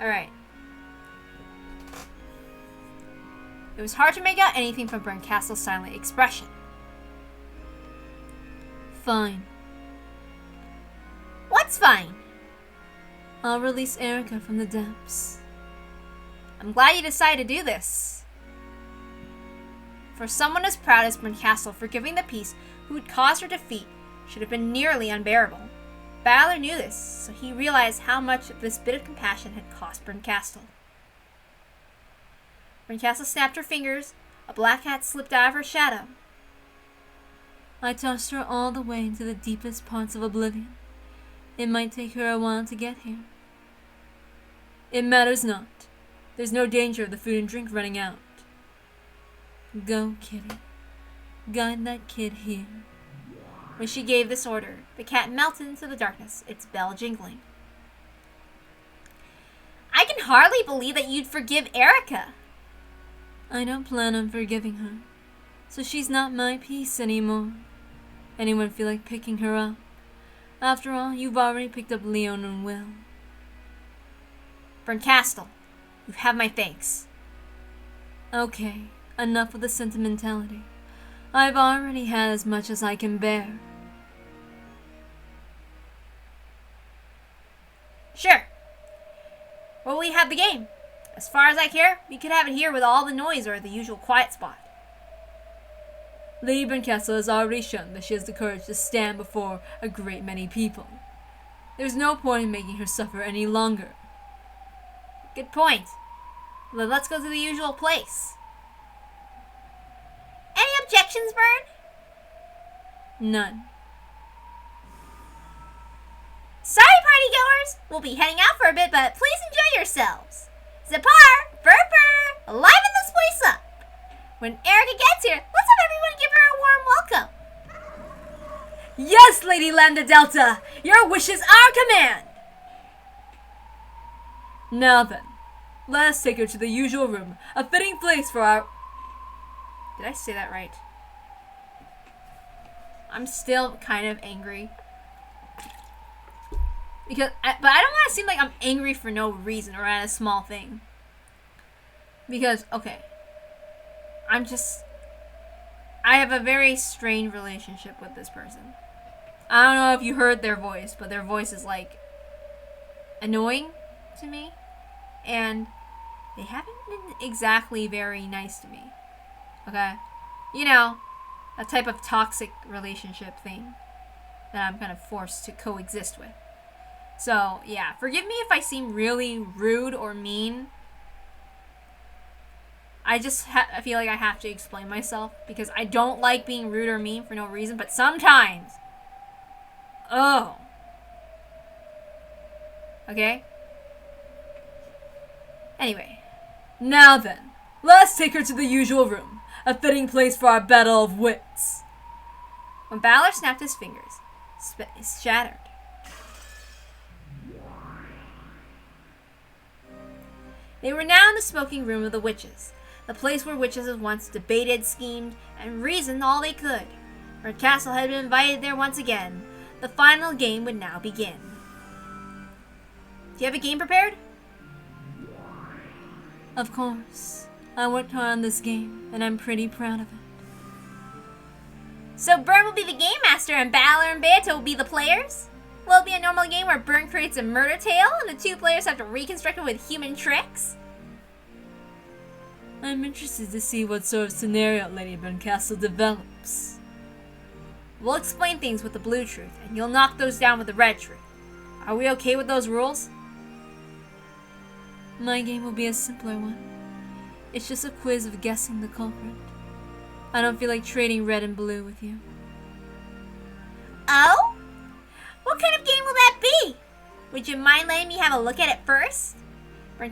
Alright. It was hard to make out anything from Berncastle's silent expression. Fine. What's fine? I'll release Erica from the depths. I'm glad you decided to do this. For someone as proud as Berncastle, forgiving the piece who had caused her defeat should have been nearly unbearable. Balor knew this, so he realized how much this bit of compassion had cost Berncastle. Berncastle snapped her fingers. A black hat slipped out of her shadow. I tossed her all the way into the deepest parts of oblivion. It might take her a while to get here. It matters not. There's no danger of the food and drink running out. Go, kitty. Guide that kid here. When she gave this order, the cat melted into the darkness, its bell jingling. I can hardly believe that you'd forgive Erica. I don't plan on forgiving her, so she's not my piece anymore. Anyone feel like picking her up? After all, you've already picked up Leon and Will. Berncastle, you have my thanks. Okay, enough with the sentimentality. I've already had as much as I can bear. Sure. Well, we have the game. As far as I care, we could have it here with all the noise or the usual quiet spot. Lady Berncastle has already shown that she has the courage to stand before a great many people. There's no point in making her suffer any longer. Good point. Then let's go to the usual place. Any objections, Bern? None. Sorry, partygoers. We'll be heading out for a bit, but please enjoy yourselves. Zapar, Burper, liven this place up. When Erica gets here, let's have everyone give her a warm welcome. Yes, Lady Lambda Delta! Your wish is our command! Now then, let us take her to the usual room, a fitting place for our... Did I say that right? I'm still kind of angry. But I don't want to seem like I'm angry for no reason or at a small thing. Because, okay. I have a very strained relationship with this person. I don't know if you heard their voice, but their voice is like annoying to me. And they haven't been exactly very nice to me. Okay? You know, a type of toxic relationship thing that I'm kind of forced to coexist with. So, yeah, forgive me if I seem really rude or mean. I just I feel like I have to explain myself because I don't like being rude or mean for no reason, but sometimes... Oh. Okay? Anyway. Now then, let's take her to the usual room, a fitting place for our battle of wits. When Balor snapped his fingers, space shattered. They were now in the smoking room of the witches, the place where witches had once debated, schemed, and reasoned all they could. Berncastle had been invited there once again. The final game would now begin. Do you have a game prepared? Of course. I worked hard on this game, and I'm pretty proud of it. So Bern will be the game master and Balor and Beato will be the players? Will it be a normal game where Burn creates a murder tale and the two players have to reconstruct it with human tricks? I'm interested to see what sort of scenario Lady Castle develops. We'll explain things with the blue truth, and you'll knock those down with the red truth. Are we okay with those rules? My game will be a simpler one. It's just a quiz of guessing the culprit. I don't feel like trading red and blue with you. Oh? What kind of game will that be? Would you mind letting me have a look at it first?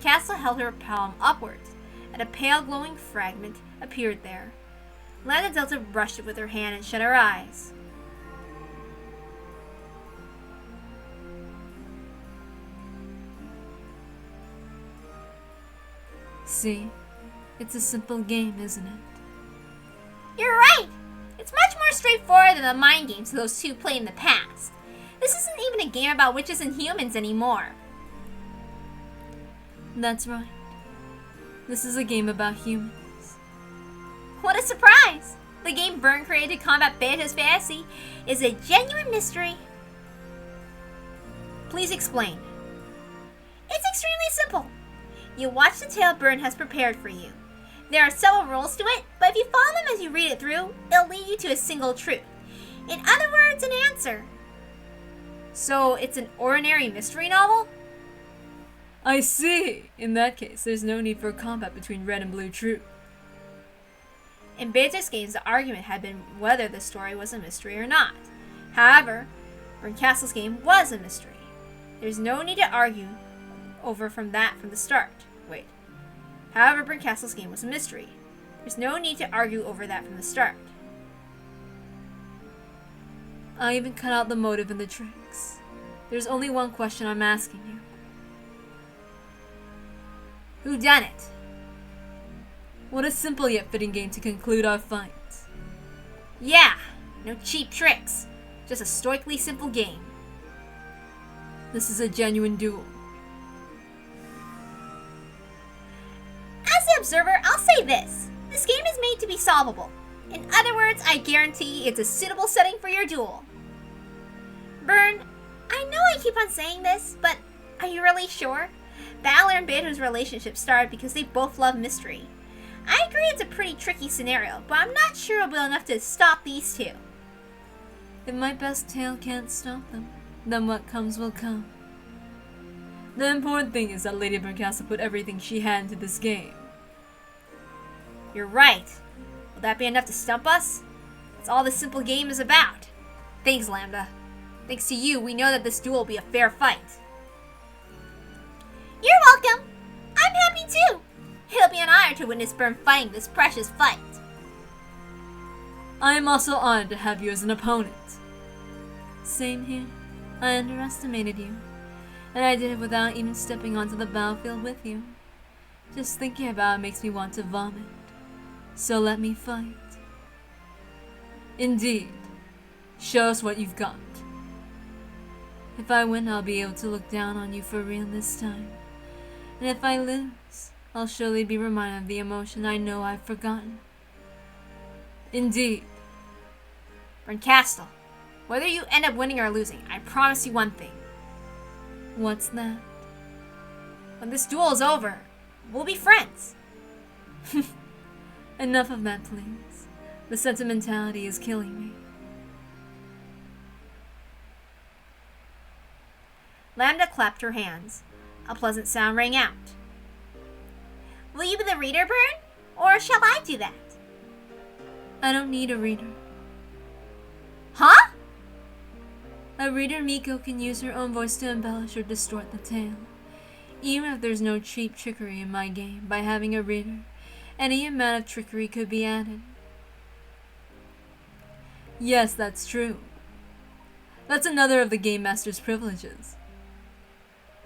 Castle held her palm upwards, and a pale glowing fragment appeared there. Lambda Delta brushed it with her hand and shut her eyes. See, it's a simple game, isn't it? You're right! It's much more straightforward than the mind games those two played in the past. This isn't even a game about witches and humans anymore. That's right. This is a game about humans. What a surprise! The game Burn created to combat Beato's fantasy is a genuine mystery. Please explain. It's extremely simple. You watch the tale Burn has prepared for you. There are several rules to it, but if you follow them as you read it through, it'll lead you to a single truth. In other words, an answer. So it's an ordinary mystery novel? I see. In that case, there's no need for a combat between red and blue truth. In Beato's games, the argument had been whether the story was a mystery or not. However, Burn Castle's game was a mystery. There's no need to argue over from the start. Wait. However, Burn Castle's game was a mystery. There's no need to argue over that from the start. I even cut out the motive and the tricks. There's only one question I'm asking you. Who done it? What a simple yet fitting game to conclude our fight. Yeah, no cheap tricks. Just a stoically simple game. This is a genuine duel. As the observer, I'll say this. This game is made to be solvable. In other words, I guarantee it's a suitable setting for your duel. Burn, I know I keep on saying this, but are you really sure? Balor and Beato's relationship started because they both love mystery. I agree it's a pretty tricky scenario, but I'm not sure it'll be enough to stop these two. If my best tale can't stop them, then what comes will come. The important thing is that Lady Castle put everything she had into this game. You're right. Will that be enough to stump us? That's all this simple game is about. Thanks, Lambda. Thanks to you, we know that this duel will be a fair fight. You're welcome. I'm happy too. It'll be an honor to witness Burn fighting this precious fight. I am also honored to have you as an opponent. Same here. I underestimated you. And I did it without even stepping onto the battlefield with you. Just thinking about it makes me want to vomit. So let me fight. Indeed. Show us what you've got. If I win, I'll be able to look down on you for real this time. And if I lose, I'll surely be reminded of the emotion I know I've forgotten. Indeed. Burn Castle, whether you end up winning or losing, I promise you one thing. What's that? When this duel is over, we'll be friends. Enough of that, please. The sentimentality is killing me. Lambda clapped her hands. A pleasant sound rang out. Will you be the reader, Burn? Or shall I do that? I don't need a reader. Huh? A reader, Miko, can use her own voice to embellish or distort the tale. Even if there's no cheap trickery in my game, by having a reader, any amount of trickery could be added. Yes, that's true. That's another of the Game Master's privileges.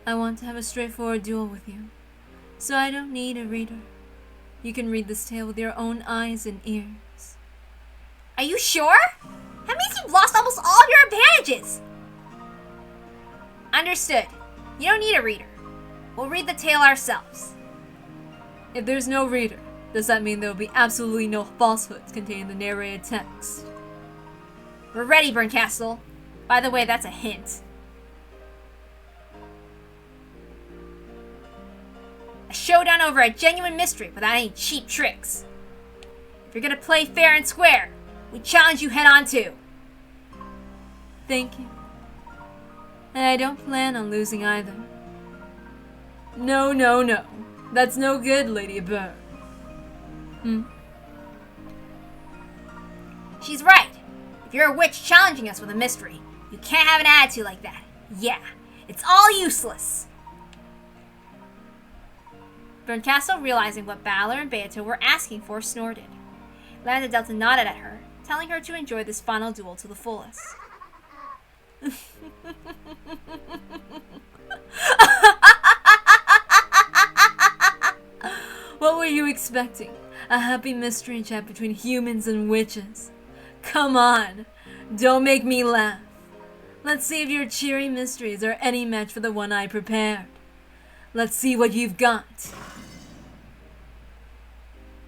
I want to have a straightforward duel with you, so I don't need a reader. You can read this tale with your own eyes and ears. Are you sure? That means you've lost almost all of your advantages. Understood. You don't need a reader. We'll read the tale ourselves. If there's no reader, does that mean there will be absolutely no falsehoods contained in the narrated text? We're ready, Burn Castle. By the way, that's a hint. showdown over a genuine mystery without any cheap tricks. If you're gonna play fair and square, we challenge you head on too. Thank you. And I don't plan on losing either. No. That's no good, Lady Bird. She's right. If you're a witch challenging us with a mystery, you can't have an attitude like that. Yeah, it's all useless. Berncastle, realizing what Balor and Beato were asking for, snorted. Landa Delta nodded at her, telling her to enjoy this final duel to the fullest. What were you expecting? A happy mystery chat between humans and witches? Come on, don't make me laugh. Let's see if your cheery mysteries are any match for the one I prepared. Let's see what you've got.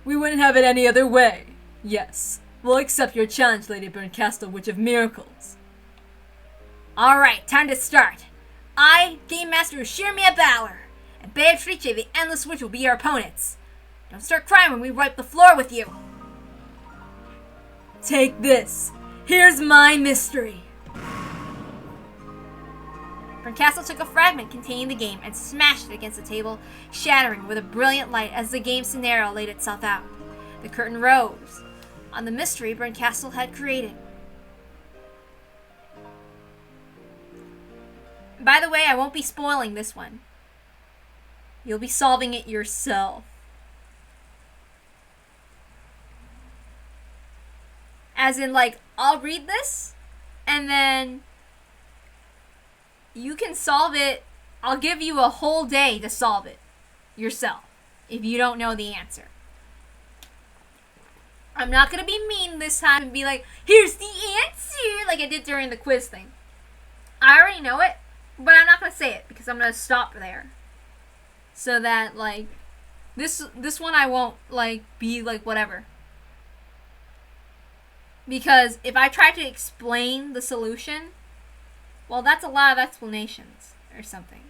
We wouldn't have it any other way. Yes, we'll accept your challenge, Lady Berncastle, Witch of Miracles. Alright, time to start. I, Game Master Ushirimiya Balor, and Beatrice, the Endless Witch, will be your opponents. Don't start crying when we wipe the floor with you. Take this. Here's my mystery. Berncastle took a fragment containing the game and smashed it against the table, shattering with a brilliant light as the game scenario laid itself out. The curtain rose on the mystery Berncastle had created. By the way, I won't be spoiling this one. You'll be solving it yourself. As in, like, I'll read this, and then you can solve it. I'll give you a whole day to solve it yourself if you don't know the answer. I'm not going to be mean this time and be like, here's the answer, like I did during the quiz thing. I already know it, but I'm not going to say it because I'm going to stop there. So that, like, this one I won't, like, be like, whatever. Because if I try to explain the solution, well, that's a lot of explanations or something.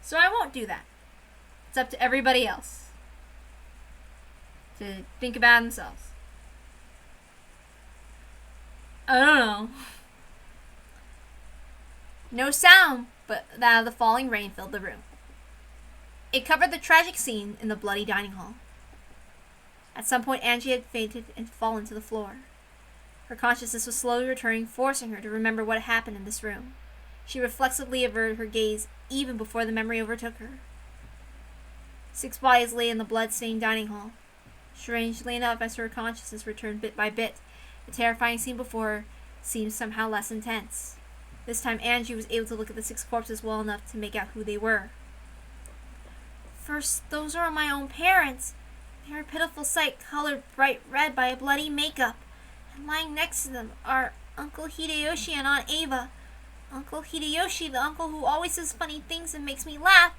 So I won't do that. It's up to everybody else to think about themselves. I don't know. No sound but that of the falling rain filled the room. It covered the tragic scene in the bloody dining hall. At some point, Angie had fainted and fallen to the floor. Her consciousness was slowly returning, forcing her to remember what had happened in this room. She reflexively averted her gaze even before the memory overtook her. 6 bodies lay in the blood-stained dining hall. Strangely enough, as her consciousness returned bit by bit, the terrifying scene before her seemed somehow less intense. This time, Angie was able to look at the 6 corpses well enough to make out who they were. First, those are my own parents. They are a pitiful sight, colored bright red by a bloody makeup. And lying next to them are Uncle Hideyoshi and Aunt Ava. Uncle Hideyoshi, the uncle who always says funny things and makes me laugh,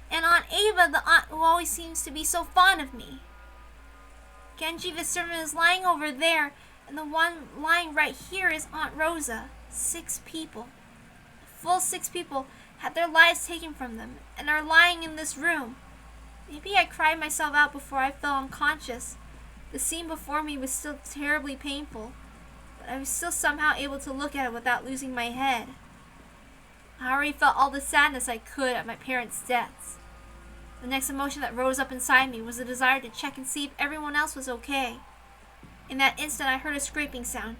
and Aunt Ava, the aunt who always seems to be so fond of me. Genji, the servant, is lying over there, and the one lying right here is Aunt Rosa. 6 people. A full 6 people had their lives taken from them, and are lying in this room. Maybe I cried myself out before I fell unconscious. The scene before me was still terribly painful, but I was still somehow able to look at it without losing my head. I already felt all the sadness I could at my parents' deaths. The next emotion that rose up inside me was the desire to check and see if everyone else was okay. In that instant, I heard a scraping sound.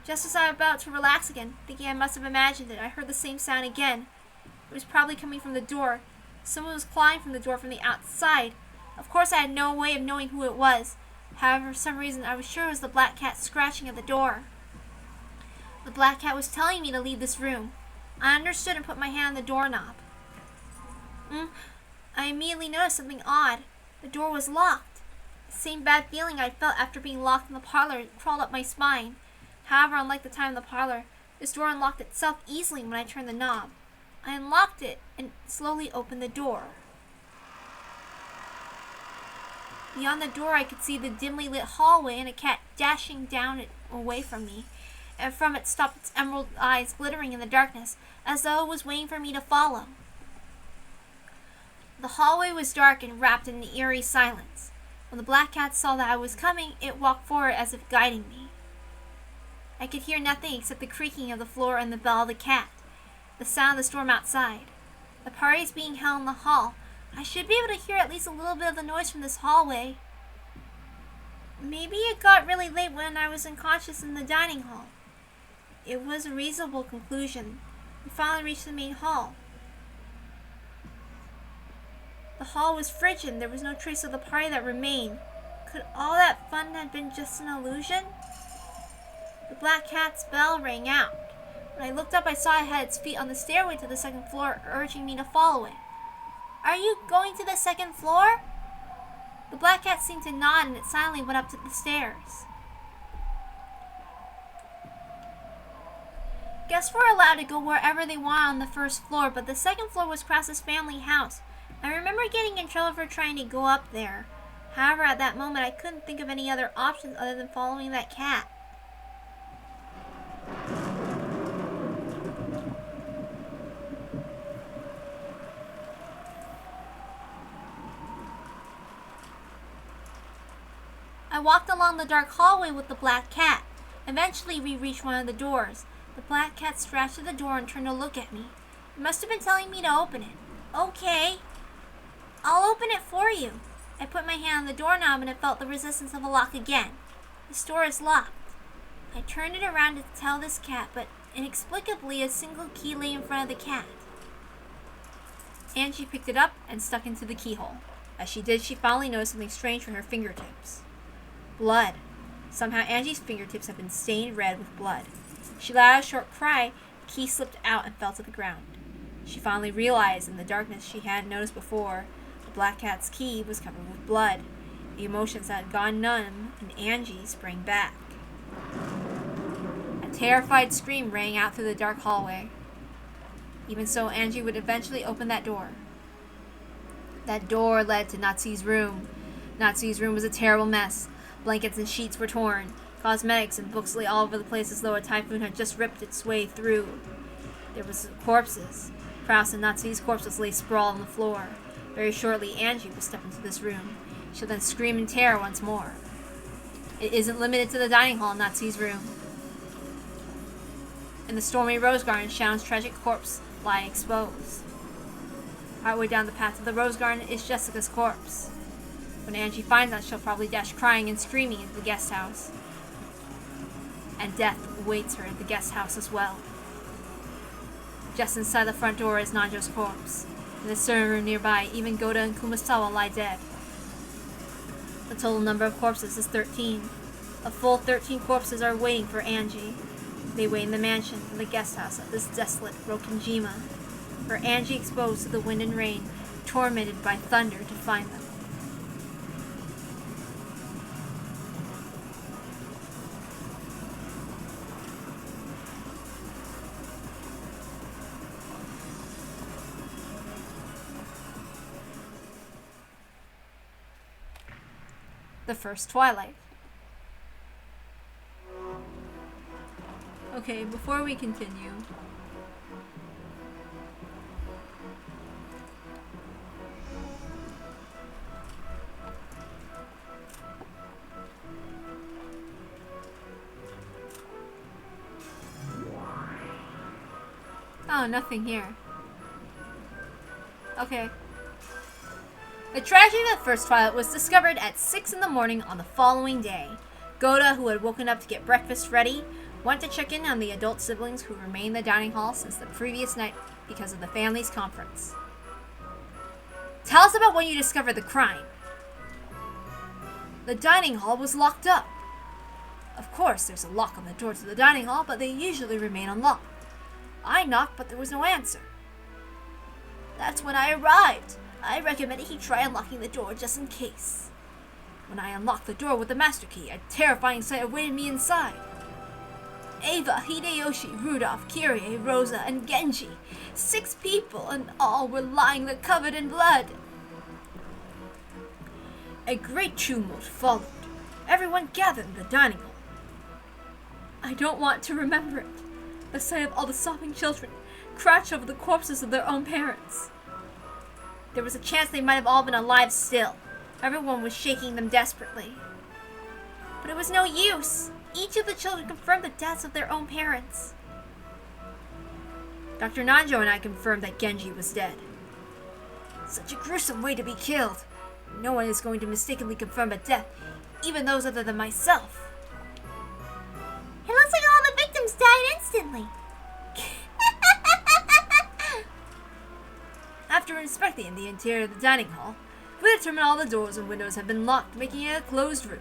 Just as I was about to relax again, thinking I must have imagined it, I heard the same sound again. It was probably coming from the door. Someone was clawing from the door from the outside. Of course, I had no way of knowing who it was. However, for some reason, I was sure it was the black cat scratching at the door. The black cat was telling me to leave this room. I understood and put my hand on the doorknob. I immediately noticed something odd. The door was locked. The same bad feeling I felt after being locked in the parlor crawled up my spine. However, unlike the time in the parlor, this door unlocked itself easily when I turned the knob. I unlocked it and slowly opened the door. Beyond the door, I could see the dimly lit hallway and a cat dashing down it away from me, and from it stopped its emerald eyes glittering in the darkness, as though it was waiting for me to follow. The hallway was dark and wrapped in an eerie silence. When the black cat saw that I was coming, it walked forward as if guiding me. I could hear nothing except the creaking of the floor and the bell of the cat, the sound of the storm outside. The party is being held in the hall. I should be able to hear at least a little bit of the noise from this hallway. Maybe it got really late when I was unconscious in the dining hall. It was a reasonable conclusion. We finally reached the main hall. The hall was frigid. There was no trace of the party that remained. Could all that fun have been just an illusion? The black cat's bell rang out. When I looked up, I saw it had its feet on the stairway to the second floor, urging me to follow it. Are you going to the second floor? The black cat seemed to nod, and it silently went up to the stairs. Guests were allowed to go wherever they wanted on the first floor, but the second floor was Krause's family house. I remember getting in trouble for trying to go up there. However, at that moment, I couldn't think of any other options other than following that cat. I walked along the dark hallway with the black cat. Eventually, we reached one of the doors. The black cat scratched at the door and turned to look at me. It must have been telling me to open it. Okay. I'll open it for you. I put my hand on the doorknob and it felt the resistance of a lock again. This door is locked. I turned it around to tell this cat, but inexplicably a single key lay in front of the cat. Angie picked it up and stuck into the keyhole. As she did, she finally noticed something strange from her fingertips. Blood. Somehow Angie's fingertips had been stained red with blood. She let out a short cry. The key slipped out and fell to the ground. She finally realized in the darkness she hadn't noticed before. The black cat's key was covered with blood. The emotions had gone numb, and Angie sprang back. A terrified scream rang out through the dark hallway. Even so, Angie would eventually open that door. That door led to Natsu's room. Natsu's room was a terrible mess. Blankets and sheets were torn. Cosmetics and books lay all over the place as though a typhoon had just ripped its way through. There was corpses. Krause and Natsu's corpses lay sprawled on the floor. Very shortly, Angie would step into this room. She'll then scream in terror once more. It isn't limited to the dining hall in Natsu's room. In the stormy rose garden, Shaun's tragic corpse lie exposed. Partway down the path to the rose garden is Jessica's corpse. When Angie finds out, she'll probably dash crying and screaming into the guest house. And death awaits her at the guest house as well. Just inside the front door is Nanjo's corpse. In the serving room nearby, even Goda and Kumasawa lie dead. The total number of corpses is 13. A full 13 corpses are waiting for Angie. They wait in the mansion and the guest house at this desolate Rokenjima, for Angie exposed to the wind and rain, tormented by thunder to find them. The first Twilight. Okay, before we continue, oh, nothing here. Okay. The tragedy of the first Twilight was discovered at 6 in the morning on the following day. Goda, who had woken up to get breakfast ready, went to check in on the adult siblings who remained in the dining hall since the previous night because of the family's conference. Tell us about when you discovered the crime. The dining hall was locked up. Of course, there's a lock on the door to the dining hall, but they usually remain unlocked. I knocked, but there was no answer. That's when I arrived. I recommended he try unlocking the door just in case. When I unlocked the door with the master key, a terrifying sight awaited me inside. Ava, Hideyoshi, Rudolph, Kyrie, Rosa, and Genji. 6 people, and all were lying there covered in blood. A great tumult followed. Everyone gathered in the dining hall. I don't want to remember it. The sight of all the sobbing children crouched over the corpses of their own parents. There was a chance they might have all been alive still. Everyone was shaking them desperately. But it was no use. Each of the children confirmed the deaths of their own parents. Dr. Nanjo and I confirmed that Genji was dead. Such a gruesome way to be killed. No one is going to mistakenly confirm a death, even those other than myself. It looks like all the victims died instantly. After inspecting the interior of the dining hall, we determined all the doors and windows had been locked, making it a closed room.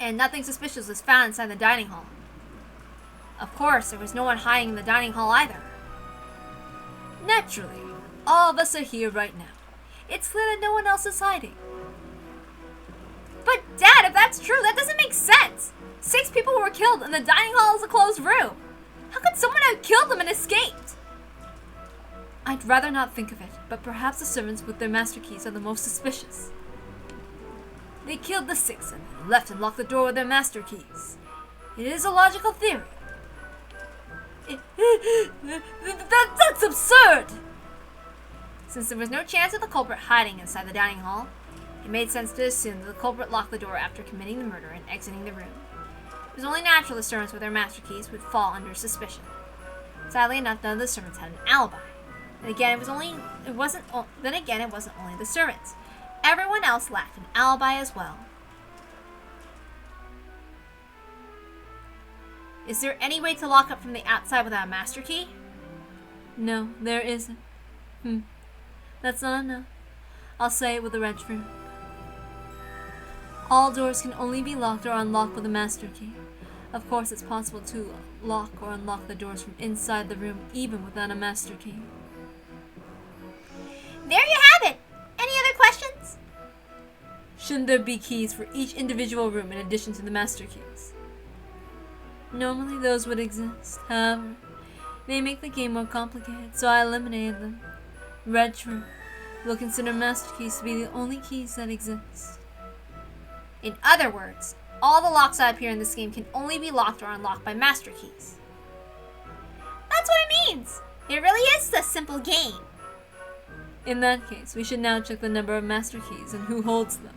And nothing suspicious was found inside the dining hall. Of course, there was no one hiding in the dining hall either. Naturally, all of us are here right now. It's clear that no one else is hiding. But Dad, if that's true, that doesn't make sense. 6 people were killed and the dining hall is a closed room. How could someone have killed them and escaped? I'd rather not think of it, but perhaps the servants with their master keys are the most suspicious. They killed the 6 and then left and locked the door with their master keys. It is a logical theory. That's absurd! Since there was no chance of the culprit hiding inside the dining hall, it made sense to assume that the culprit locked the door after committing the murder and exiting the room. It was only natural the servants with their master keys would fall under suspicion. Sadly enough, none of the servants had an alibi. And again, it wasn't only the servants. Everyone else lacked an alibi as well. Is there any way to lock up from the outside without a master key? No, there isn't. That's not enough. I'll say it with a wrench room. All doors can only be locked or unlocked with a master key. Of course, it's possible to lock or unlock the doors from inside the room even without a master key. There you have it! Any other questions? Shouldn't there be keys for each individual room in addition to the master keys? Normally those would exist, however, they make the game more complicated, so I eliminated them. Red room will consider master keys to be the only keys that exist. In other words, all the locks that appear in this game can only be locked or unlocked by master keys. That's what it means! It really is a simple game. In that case, we should now check the number of master keys and who holds them.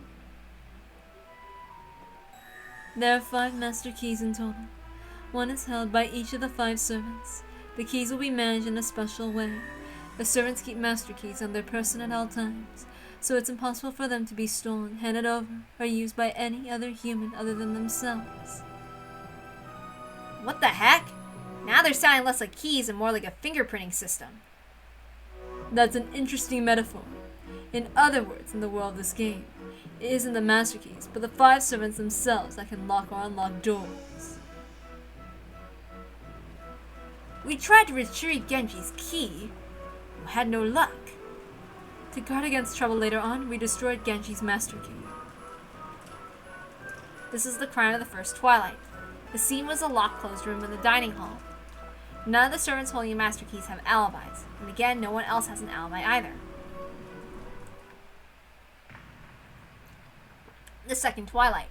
There are 5 master keys in total. One is held by each of the 5 servants. The keys will be managed in a special way. The servants keep master keys on their person at all times, so it's impossible for them to be stolen, handed over, or used by any other human other than themselves. What the heck? Now they're sounding less like keys and more like a fingerprinting system. That's an interesting metaphor. In other words, in the world of this game, it isn't the master keys, but the 5 servants themselves that can lock or unlock doors. We tried to retrieve Genji's key, but had no luck. To guard against trouble later on, we destroyed Genji's master key. This is the crime of the first Twilight. The scene was a locked closed room in the dining hall. None of the servants holding master keys have alibis, and again, no one else has an alibi either. The second Twilight.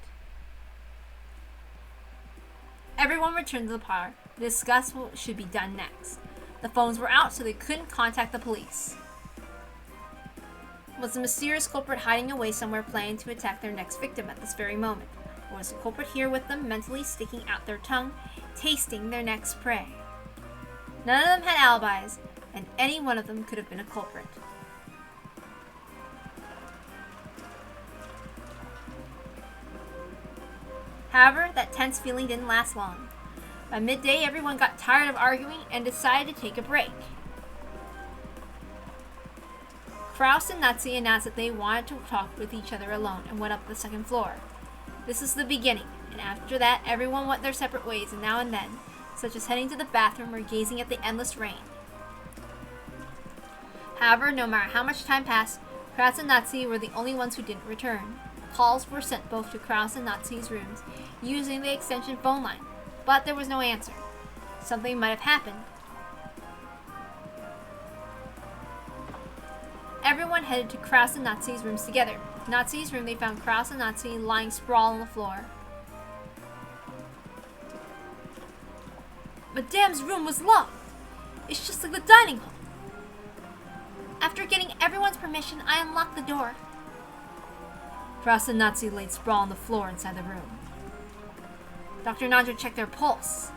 Everyone returned to the park to discuss what should be done next. The phones were out, so they couldn't contact the police. Was the mysterious culprit hiding away somewhere planning to attack their next victim at this very moment? Or was the culprit here with them, mentally sticking out their tongue, tasting their next prey? None of them had alibis, and any one of them could have been a culprit. However, that tense feeling didn't last long. By midday, everyone got tired of arguing and decided to take a break. Kraus and Natsu announced that they wanted to talk with each other alone and went up the second floor. This is the beginning, and after that, everyone went their separate ways, and now and then, such as heading to the bathroom or gazing at the endless rain. However, no matter how much time passed, Kraus and Natsu were the only ones who didn't return. Calls were sent both to Kraus and Natsu's rooms using the extension phone line, but there was no answer. Something might have happened. Everyone headed to Kraus and Natsu's rooms together. In Natsu's room, they found Kraus and Natsu lying sprawled on the floor. Madame's room was locked. It's just like the dining hall. After getting everyone's permission, I unlocked the door. Cross and Natsu laid sprawled on the floor inside the room. Dr. Nanjo checked their pulse.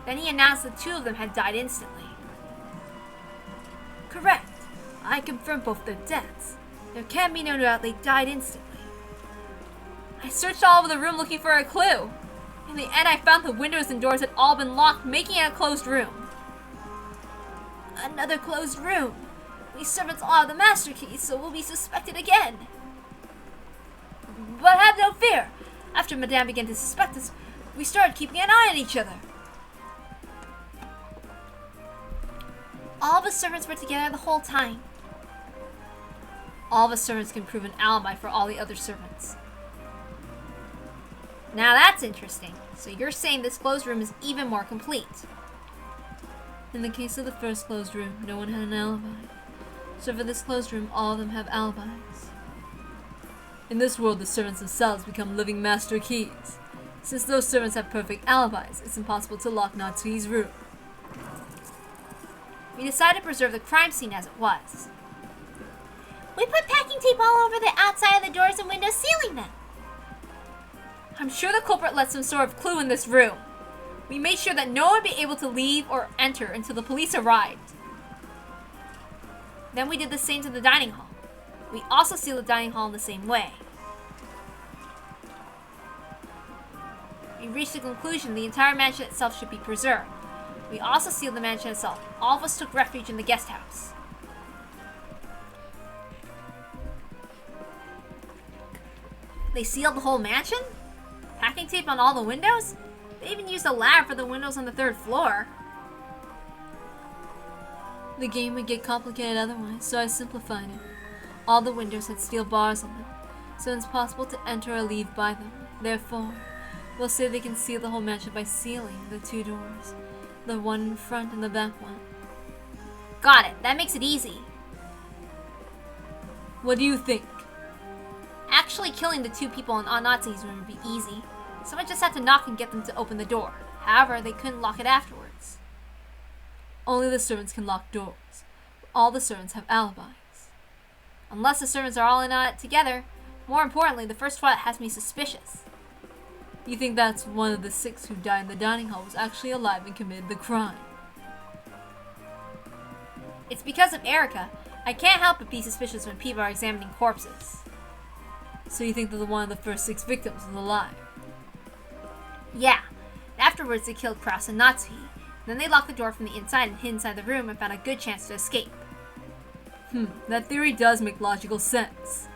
Then he announced that 2 of them had died instantly. Correct. I confirmed both their deaths. There can be no doubt they died instantly. I searched all over the room looking for a clue. In the end, I found the windows and doors had all been locked, making it a closed room. Another closed room. We servants all have the master keys, so we'll be suspected again. But have no fear. After Madame began to suspect us, we started keeping an eye on each other. All of us servants were together the whole time. All of us servants can prove an alibi for all the other servants. Now that's interesting. So you're saying this closed room is even more complete. In the case of the first closed room, no one had an alibi. So for this closed room, all of them have alibis. In this world, the servants themselves become living master keys. Since those servants have perfect alibis, it's impossible to lock Natsui's room. We decided to preserve the crime scene as it was. We put packing tape all over the outside of the doors and windows, sealing them. I'm sure the culprit left some sort of clue in this room. We made sure that no one would be able to leave or enter until the police arrived. Then we did the same to the dining hall. We also sealed the dining hall in the same way. We reached the conclusion the entire mansion itself should be preserved. We also sealed the mansion itself. All of us took refuge in the guest house. They sealed the whole mansion? Packing tape on all the windows? They even used a ladder for the windows on the 3rd floor. The game would get complicated otherwise, so I simplified it. All the windows had steel bars on them, so it's possible to enter or leave by them. Therefore, we'll say they can seal the whole mansion by sealing the 2 doors. The one in front and the back one. Got it. That makes it easy. What do you think? Actually killing the 2 people in Natsui's room would be easy. Someone just had to knock and get them to open the door. However, they couldn't lock it afterwards. Only the servants can lock doors. All the servants have alibis. Unless the servants are all in on it together. More importantly, the first twilight has me suspicious. You think that's one of the 6 who died in the dining hall was actually alive and committed the crime? It's because of Erica. I can't help but be suspicious when people are examining corpses. So you think that one of the first 6 victims is alive? Yeah. Afterwards, they killed Kraus and Natsui. Then they locked the door from the inside and hid inside the room and found a good chance to escape. That theory does make logical sense.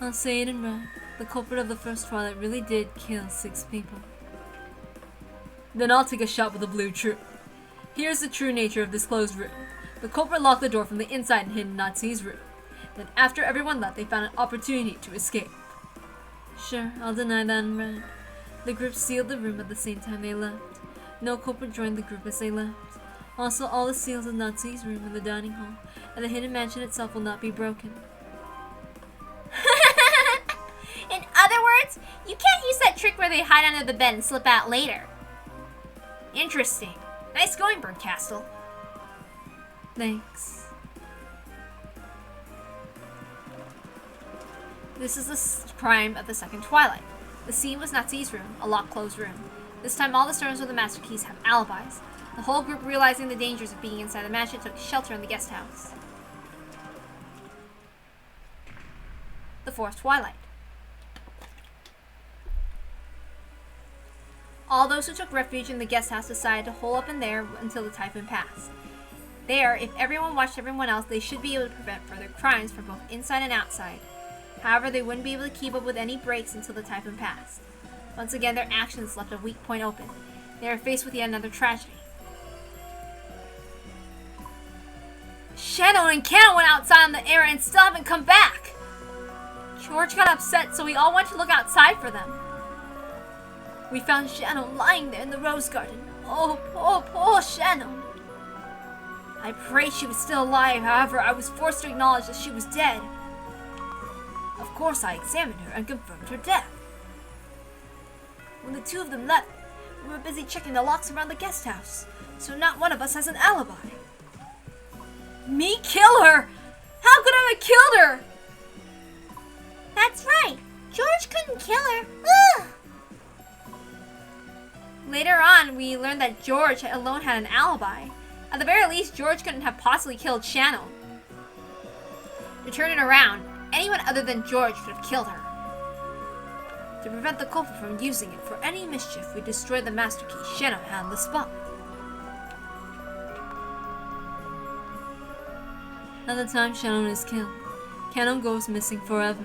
I'll say it in red. The culprit of the first twilight really did kill 6 people. Then I'll take a shot with the blue truth. Here's the true nature of this closed room. The culprit locked the door from the inside and hid in Natsui's room. Then after everyone left, they found an opportunity to escape. Sure, I'll deny that in red. The group sealed the room at the same time they left. No culprit joined the group as they left. Also, all the seals of Natsui's room and the dining hall and the hidden mansion itself will not be broken. In other words, you can't use that trick where they hide under the bed and slip out later. Interesting. Nice going, Birdcastle. Thanks. This is the crime of the second twilight. The scene was Natsui's room, a locked closed room. This time all the servants with the master keys have alibis. The whole group, realizing the dangers of being inside the mansion, took shelter in the guest house. The fourth twilight. All those who took refuge in the guest house decided to hole up in there until the typhoon passed. There, if everyone watched everyone else, they should be able to prevent further crimes from both inside and outside. However, they wouldn't be able to keep up with any breaks until the typhoon passed. Once again, their actions left a weak point open. They are faced with yet another tragedy. Shannon and Cannon went outside in the air and still haven't come back. George got upset, so we all went to look outside for them. We found Shannon lying there in the rose garden. Oh, poor Shannon. I prayed she was still alive, however, I was forced to acknowledge that she was dead. Of course, I examined her and confirmed her death. When the 2 of them left, we were busy checking the locks around the guest house, so not one of us has an alibi. Me kill her? How could I have killed her? That's right. George couldn't kill her. Ugh. Later on, we learned that George alone had an alibi. At the very least, George couldn't have possibly killed Shannon. To turn it around, anyone other than George would have killed her. To prevent the culprit from using it for any mischief, we destroyed the master key Shannon had on the spot. At the time Shannon is killed, Canon goes missing forever.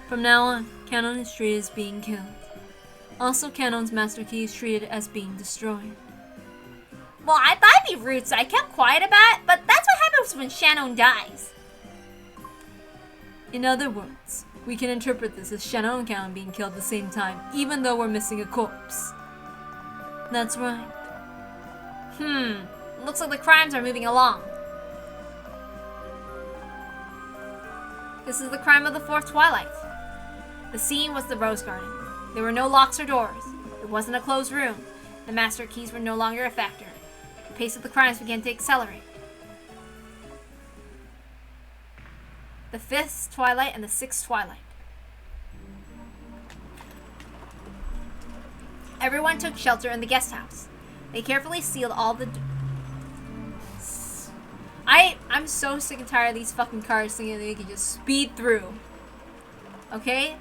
From now on, Canon is treated as being killed. Also, Canon's master key is treated as being destroyed. Well, I thought it'd be rude, so I kept quiet about it, but that's what happens when Shannon dies. In other words, we can interpret this as Shannon and Canon being killed at the same time, even though we're missing a corpse. That's right. Looks like the crimes are moving along. This is the crime of the fourth Twilight. The scene was the Rose Garden. There were no locks or doors. It wasn't a closed room. The master keys were no longer a factor. The pace of the crimes began to accelerate. The fifth Twilight and the sixth Twilight. Everyone took shelter in the guest house. They carefully sealed all the I'm so sick and tired of these fucking cars thinking they can just speed through. Okay?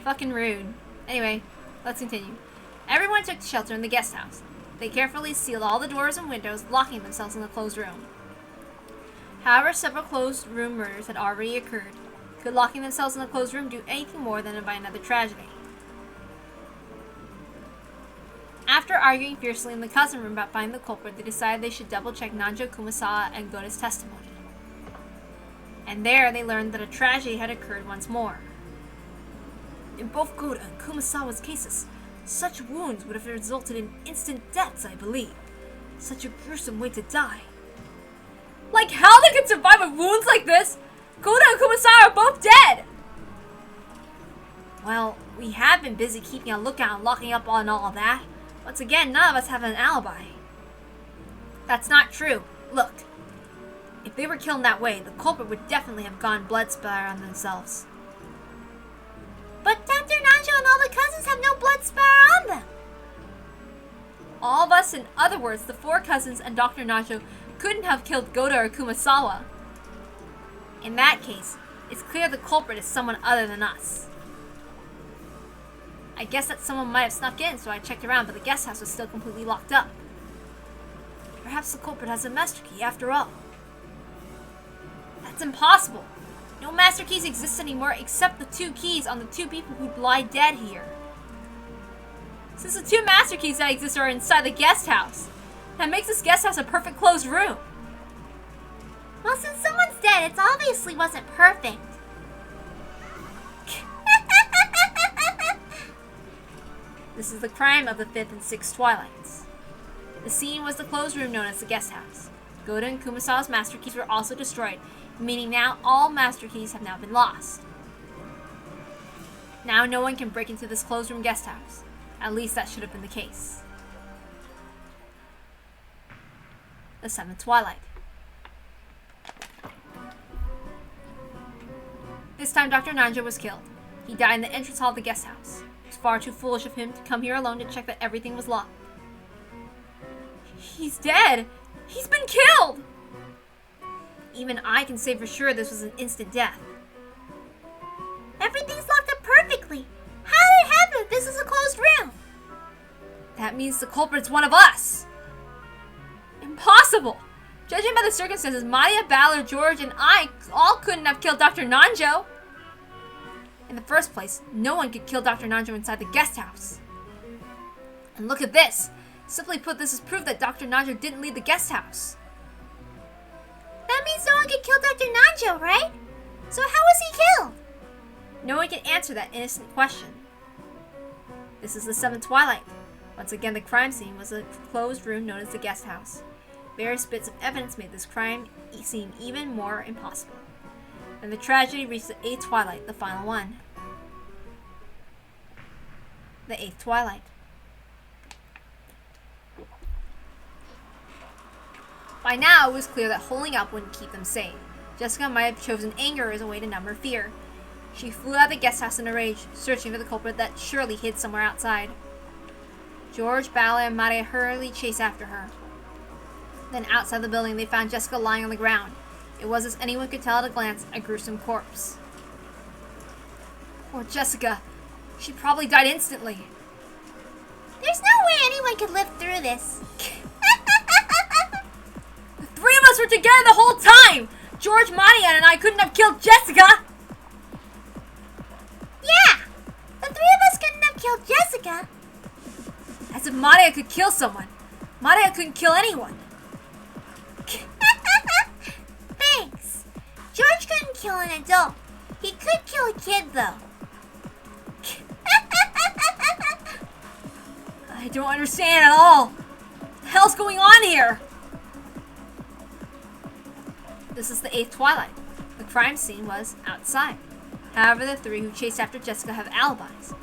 Fucking rude. Anyway, let's continue. Everyone took shelter in the guest house. They carefully sealed all the doors and windows, locking themselves in the closed room. However, several closed room murders had already occurred. Could locking themselves in the closed room do anything more than invite another tragedy? After arguing fiercely in the cousin room about finding the culprit, they decided they should double-check Nanjo Kumasawa and Goda's testimony. And there they learned that a tragedy had occurred once more. In both Goda and Kumasawa's cases, such wounds would have resulted in instant deaths, I believe. Such a gruesome way to die. Like how they could survive with wounds like this? Goda and Kumasawa are both dead! Well, we have been busy keeping a lookout and locking up on all of that. Once again, none of us have an alibi. That's not true. Look. If they were killed in that way, the culprit would definitely have gone blood splatter on themselves. But Dr. Nanjo and all the cousins have no blood spatter on them. All of us, in other words, the four cousins and Dr. Nanjo, couldn't have killed Goda or Kumasawa. In that case, it's clear the culprit is someone other than us. I guess that someone might have snuck in, so I checked around, but the guest house was still completely locked up. Perhaps the culprit has a master key after all. That's impossible. No master keys exist anymore except the two keys on the two people who lie dead here. Since the two master keys that exist are inside the guest house, that makes this guest house a perfect closed room. Well, since someone's dead, it obviously wasn't perfect. This is the crime of the fifth and sixth Twilights. The scene was the closed room known as the guest house. Goda and Kumasawa's master keys were also destroyed, meaning now all master keys have now been lost. Now no one can break into this closed room guest house. At least that should have been the case. The seventh Twilight. This time Dr. Nanjo was killed. He died in the entrance hall of the guest house. It was far too foolish of him to come here alone to check that everything was locked. He's dead! He's been killed! Even I can say for sure this was an instant death. Everything's locked up perfectly. How did it happen if this is a closed room? That means the culprit's one of us! Impossible! Judging by the circumstances, Maya, Balor, George, and I all couldn't have killed Dr. Nanjo. In the first place, no one could kill Dr. Nanjo inside the guest house. And look at this! Simply put, this is proof that Dr. Nanjo didn't leave the guest house. That means no one could kill Dr. Nanjo, right? So how was he killed? No one can answer that innocent question. This is the seventh Twilight. Once again, the crime scene was a closed room known as the guest house. Various bits of evidence made this crime seem even more impossible. And the tragedy reached the eighth Twilight, the final one. The eighth Twilight. By now, it was clear that holding up wouldn't keep them safe. Jessica might have chosen anger as a way to numb her fear. She flew out of the guest house in a rage, searching for the culprit that surely hid somewhere outside. George, Bala, and Maria hurriedly chased after her. Then outside the building, they found Jessica lying on the ground. It was, as anyone could tell at a glance, a gruesome corpse. Poor Jessica. She probably died instantly. There's no way anyone could live through this. The three of us were together the whole time! George, Maria, and I couldn't have killed Jessica! Yeah! The three of us couldn't have killed Jessica. As if Maria could kill someone. Maria couldn't kill anyone. Thanks. George couldn't kill an adult. He could kill a kid, though. I don't understand at all. What the hell's going on here? This is the 8th Twilight. The crime scene was outside. However, the three who chased after Jessica have alibis.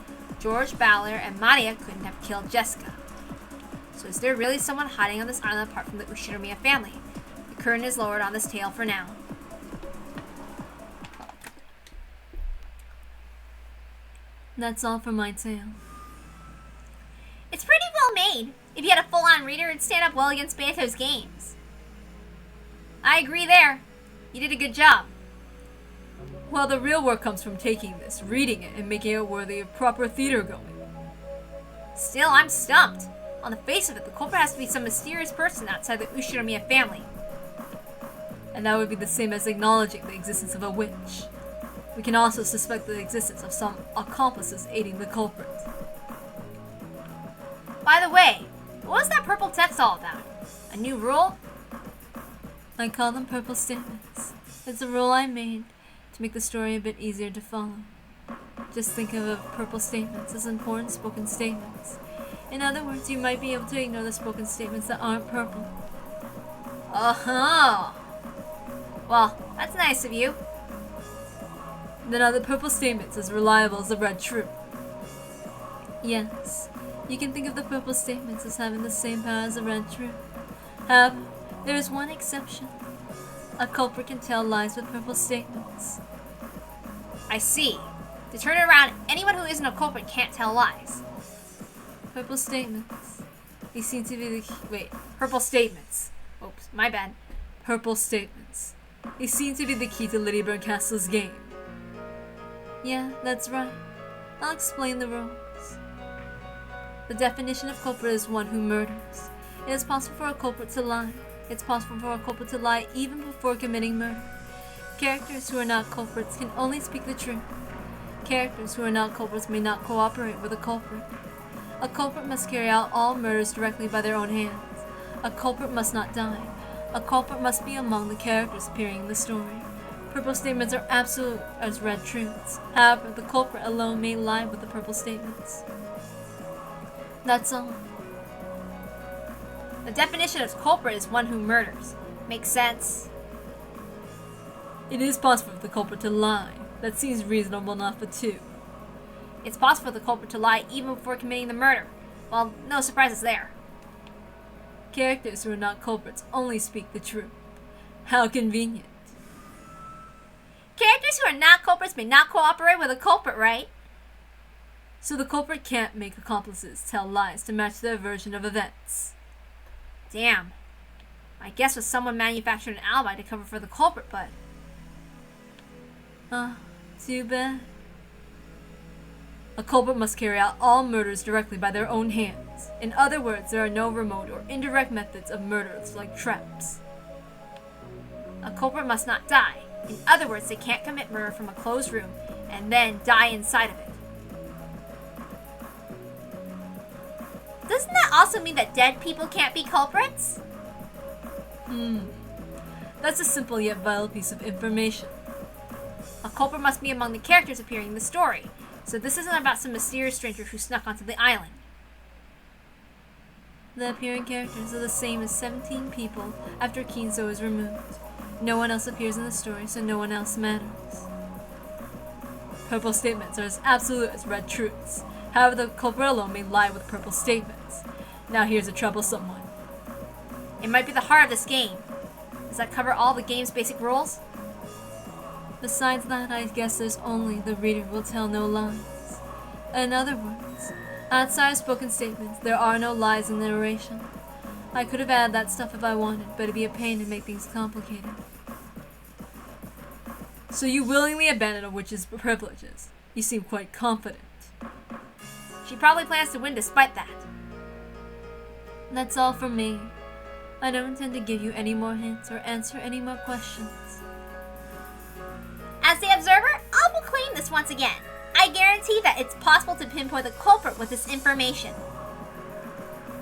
George, Ballard, and Maria couldn't have killed Jessica. So is there really someone hiding on this island apart from the Ushinomiya family? The curtain is lowered on this tale for now. That's all for my tale. It's pretty well made. If you had a full-on reader, it'd stand up well against Beato's games. I agree there. You did a good job. Well, the real work comes from taking this, reading it, and making it worthy of proper theater going. Still, I'm stumped. On the face of it, the culprit has to be some mysterious person outside the Ushinomiya family. And that would be the same as acknowledging the existence of a witch. We can also suspect the existence of some accomplices aiding the culprit. By the way, what was that purple text all about? A new rule? I call them purple statements. It's a rule I made to make the story a bit easier to follow. Just think of purple statements as important spoken statements. In other words, you might be able to ignore the spoken statements that aren't purple. Uh-huh. Well, that's nice of you. Then are the purple statements as reliable as the red truth? Yes. You can think of the purple statements as having the same power as the red truth. However, there is one exception. A culprit can tell lies with purple statements. I see. To turn it around, anyone who isn't a culprit can't tell lies. Purple statements. These seem to be the purple statements. Oops, my bad. Purple statements. These seem to be the key to Lady Berncastle's game. Yeah, that's right. I'll explain the rules. The definition of culprit is one who murders. It is possible for a culprit to lie. It's possible for a culprit to lie even before committing murder. Characters who are not culprits can only speak the truth. Characters who are not culprits may not cooperate with a culprit. A culprit must carry out all murders directly by their own hands. A culprit must not die. A culprit must be among the characters appearing in the story. Purple statements are absolute as red truths. However, the culprit alone may lie with the purple statements. That's all. The definition of culprit is one who murders. Makes sense? It is possible for the culprit to lie. That seems reasonable enough for two. It's possible for the culprit to lie even before committing the murder. Well, no surprises there. Characters who are not culprits only speak the truth. How convenient. Characters who are not culprits may not cooperate with a culprit, right? So the culprit can't make accomplices tell lies to match their version of events. Damn. My guess was someone manufactured an alibi to cover for the culprit, but... too bad. A culprit must carry out all murders directly by their own hands. In other words, there are no remote or indirect methods of murders like traps. A culprit must not die. In other words, they can't commit murder from a closed room and then die inside of it. Doesn't that also mean that dead people can't be culprits? That's a simple yet vital piece of information. A culprit must be among the characters appearing in the story, so this isn't about some mysterious stranger who snuck onto the island. The appearing characters are the same as 17 people after Kinzo is removed. No one else appears in the story, so no one else matters. Purple statements are as absolute as red truths. However, the culprit alone may lie with purple statements. Now here's a troublesome one. It might be the heart of this game. Does that cover all the game's basic rules? Besides that, I guess there's only the reader will tell no lies. In other words, outside of spoken statements, there are no lies in the narration. I could have added that stuff if I wanted, but it'd be a pain to make things complicated. So you willingly abandon a witch's privileges. You seem quite confident. She probably plans to win despite that. That's all from me. I don't intend to give you any more hints or answer any more questions. As the observer, I'll proclaim this once again. I guarantee that it's possible to pinpoint the culprit with this information.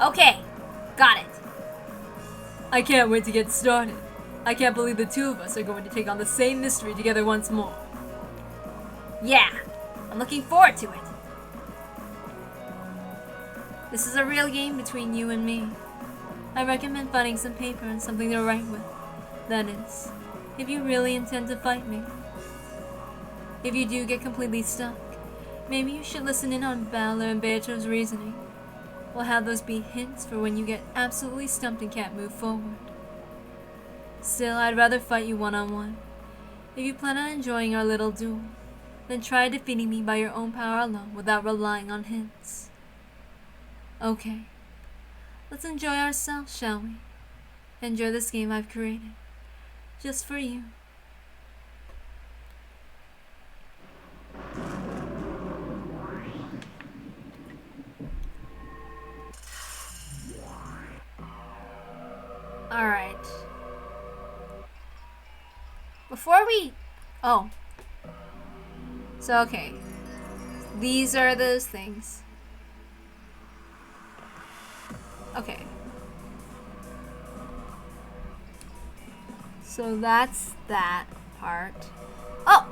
Okay, got it. I can't wait to get started. I can't believe the two of us are going to take on the same mystery together once more. Yeah, I'm looking forward to it. This is a real game between you and me. I recommend finding some paper and something to write with. That is, if you really intend to fight me. If you do get completely stuck, maybe you should listen in on Valor and Beatrice's reasoning. We'll have those be hints for when you get absolutely stumped and can't move forward. Still, I'd rather fight you one-on-one. If you plan on enjoying our little duel, then try defeating me by your own power alone without relying on hints. Okay, let's enjoy ourselves, shall we? Enjoy this game I've created, just for you. Alright. Before we... Oh. So, okay. These are those things. Okay. So that's that part. Oh!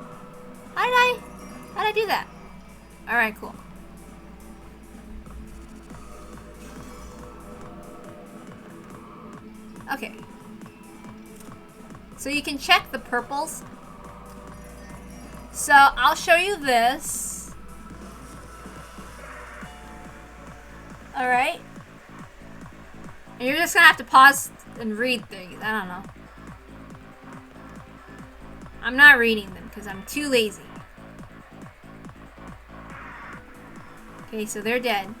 How did I do that? Alright, cool. Okay. So you can check the purples. So I'll show you this. Alright. And you're just gonna have to pause and read things. I don't know. I'm not reading them because I'm too lazy. Okay, so they're dead.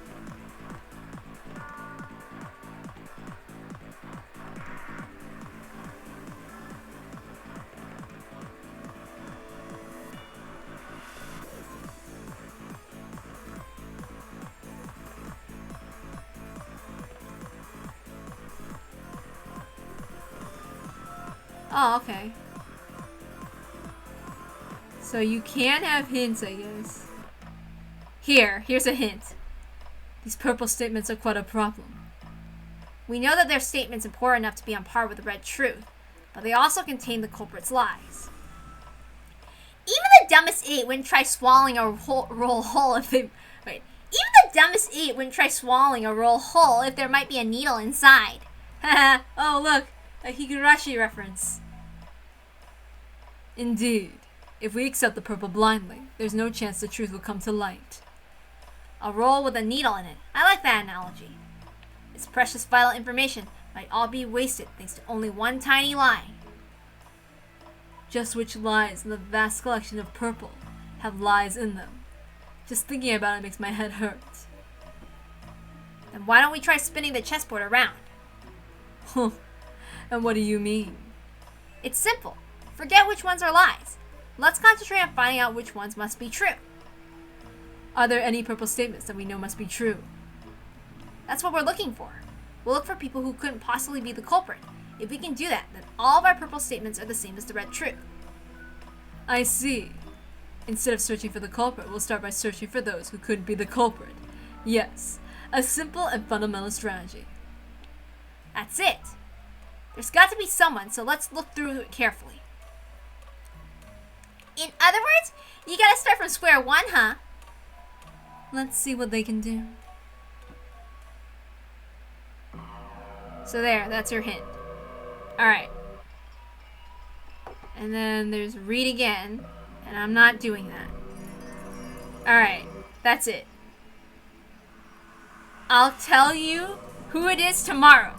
Oh, okay. So you can have hints, I guess. Here's a hint. These purple statements are quite a problem. We know that their statements are poor enough to be on par with the red truth, but they also contain the culprit's lies. Even the dumbest idiot wouldn't try swallowing a roll whole if they... Wait. Even the dumbest idiot wouldn't try swallowing a roll whole if there might be a needle inside. Haha, oh look, a Higurashi reference. Indeed. If we accept the purple blindly, there's no chance the truth will come to light. A roll with a needle in it. I like that analogy. Its precious vital information might all be wasted thanks to only one tiny lie. Just which lies in the vast collection of purple have lies in them? Just thinking about it makes my head hurt. Then why don't we try spinning the chessboard around? Huh. And what do you mean? It's simple. Forget which ones are lies. Let's concentrate on finding out which ones must be true. Are there any purple statements that we know must be true? That's what we're looking for. We'll look for people who couldn't possibly be the culprit. If we can do that, then all of our purple statements are the same as the red truth. I see. Instead of searching for the culprit, we'll start by searching for those who could be the culprit. Yes, a simple and fundamental strategy. That's it. There's got to be someone, so let's look through it carefully. In other words, you gotta start from square one, huh? Let's see what they can do. So there, that's your hint. Alright. And then there's read again, and I'm not doing that. Alright, that's it. I'll tell you who it is tomorrow.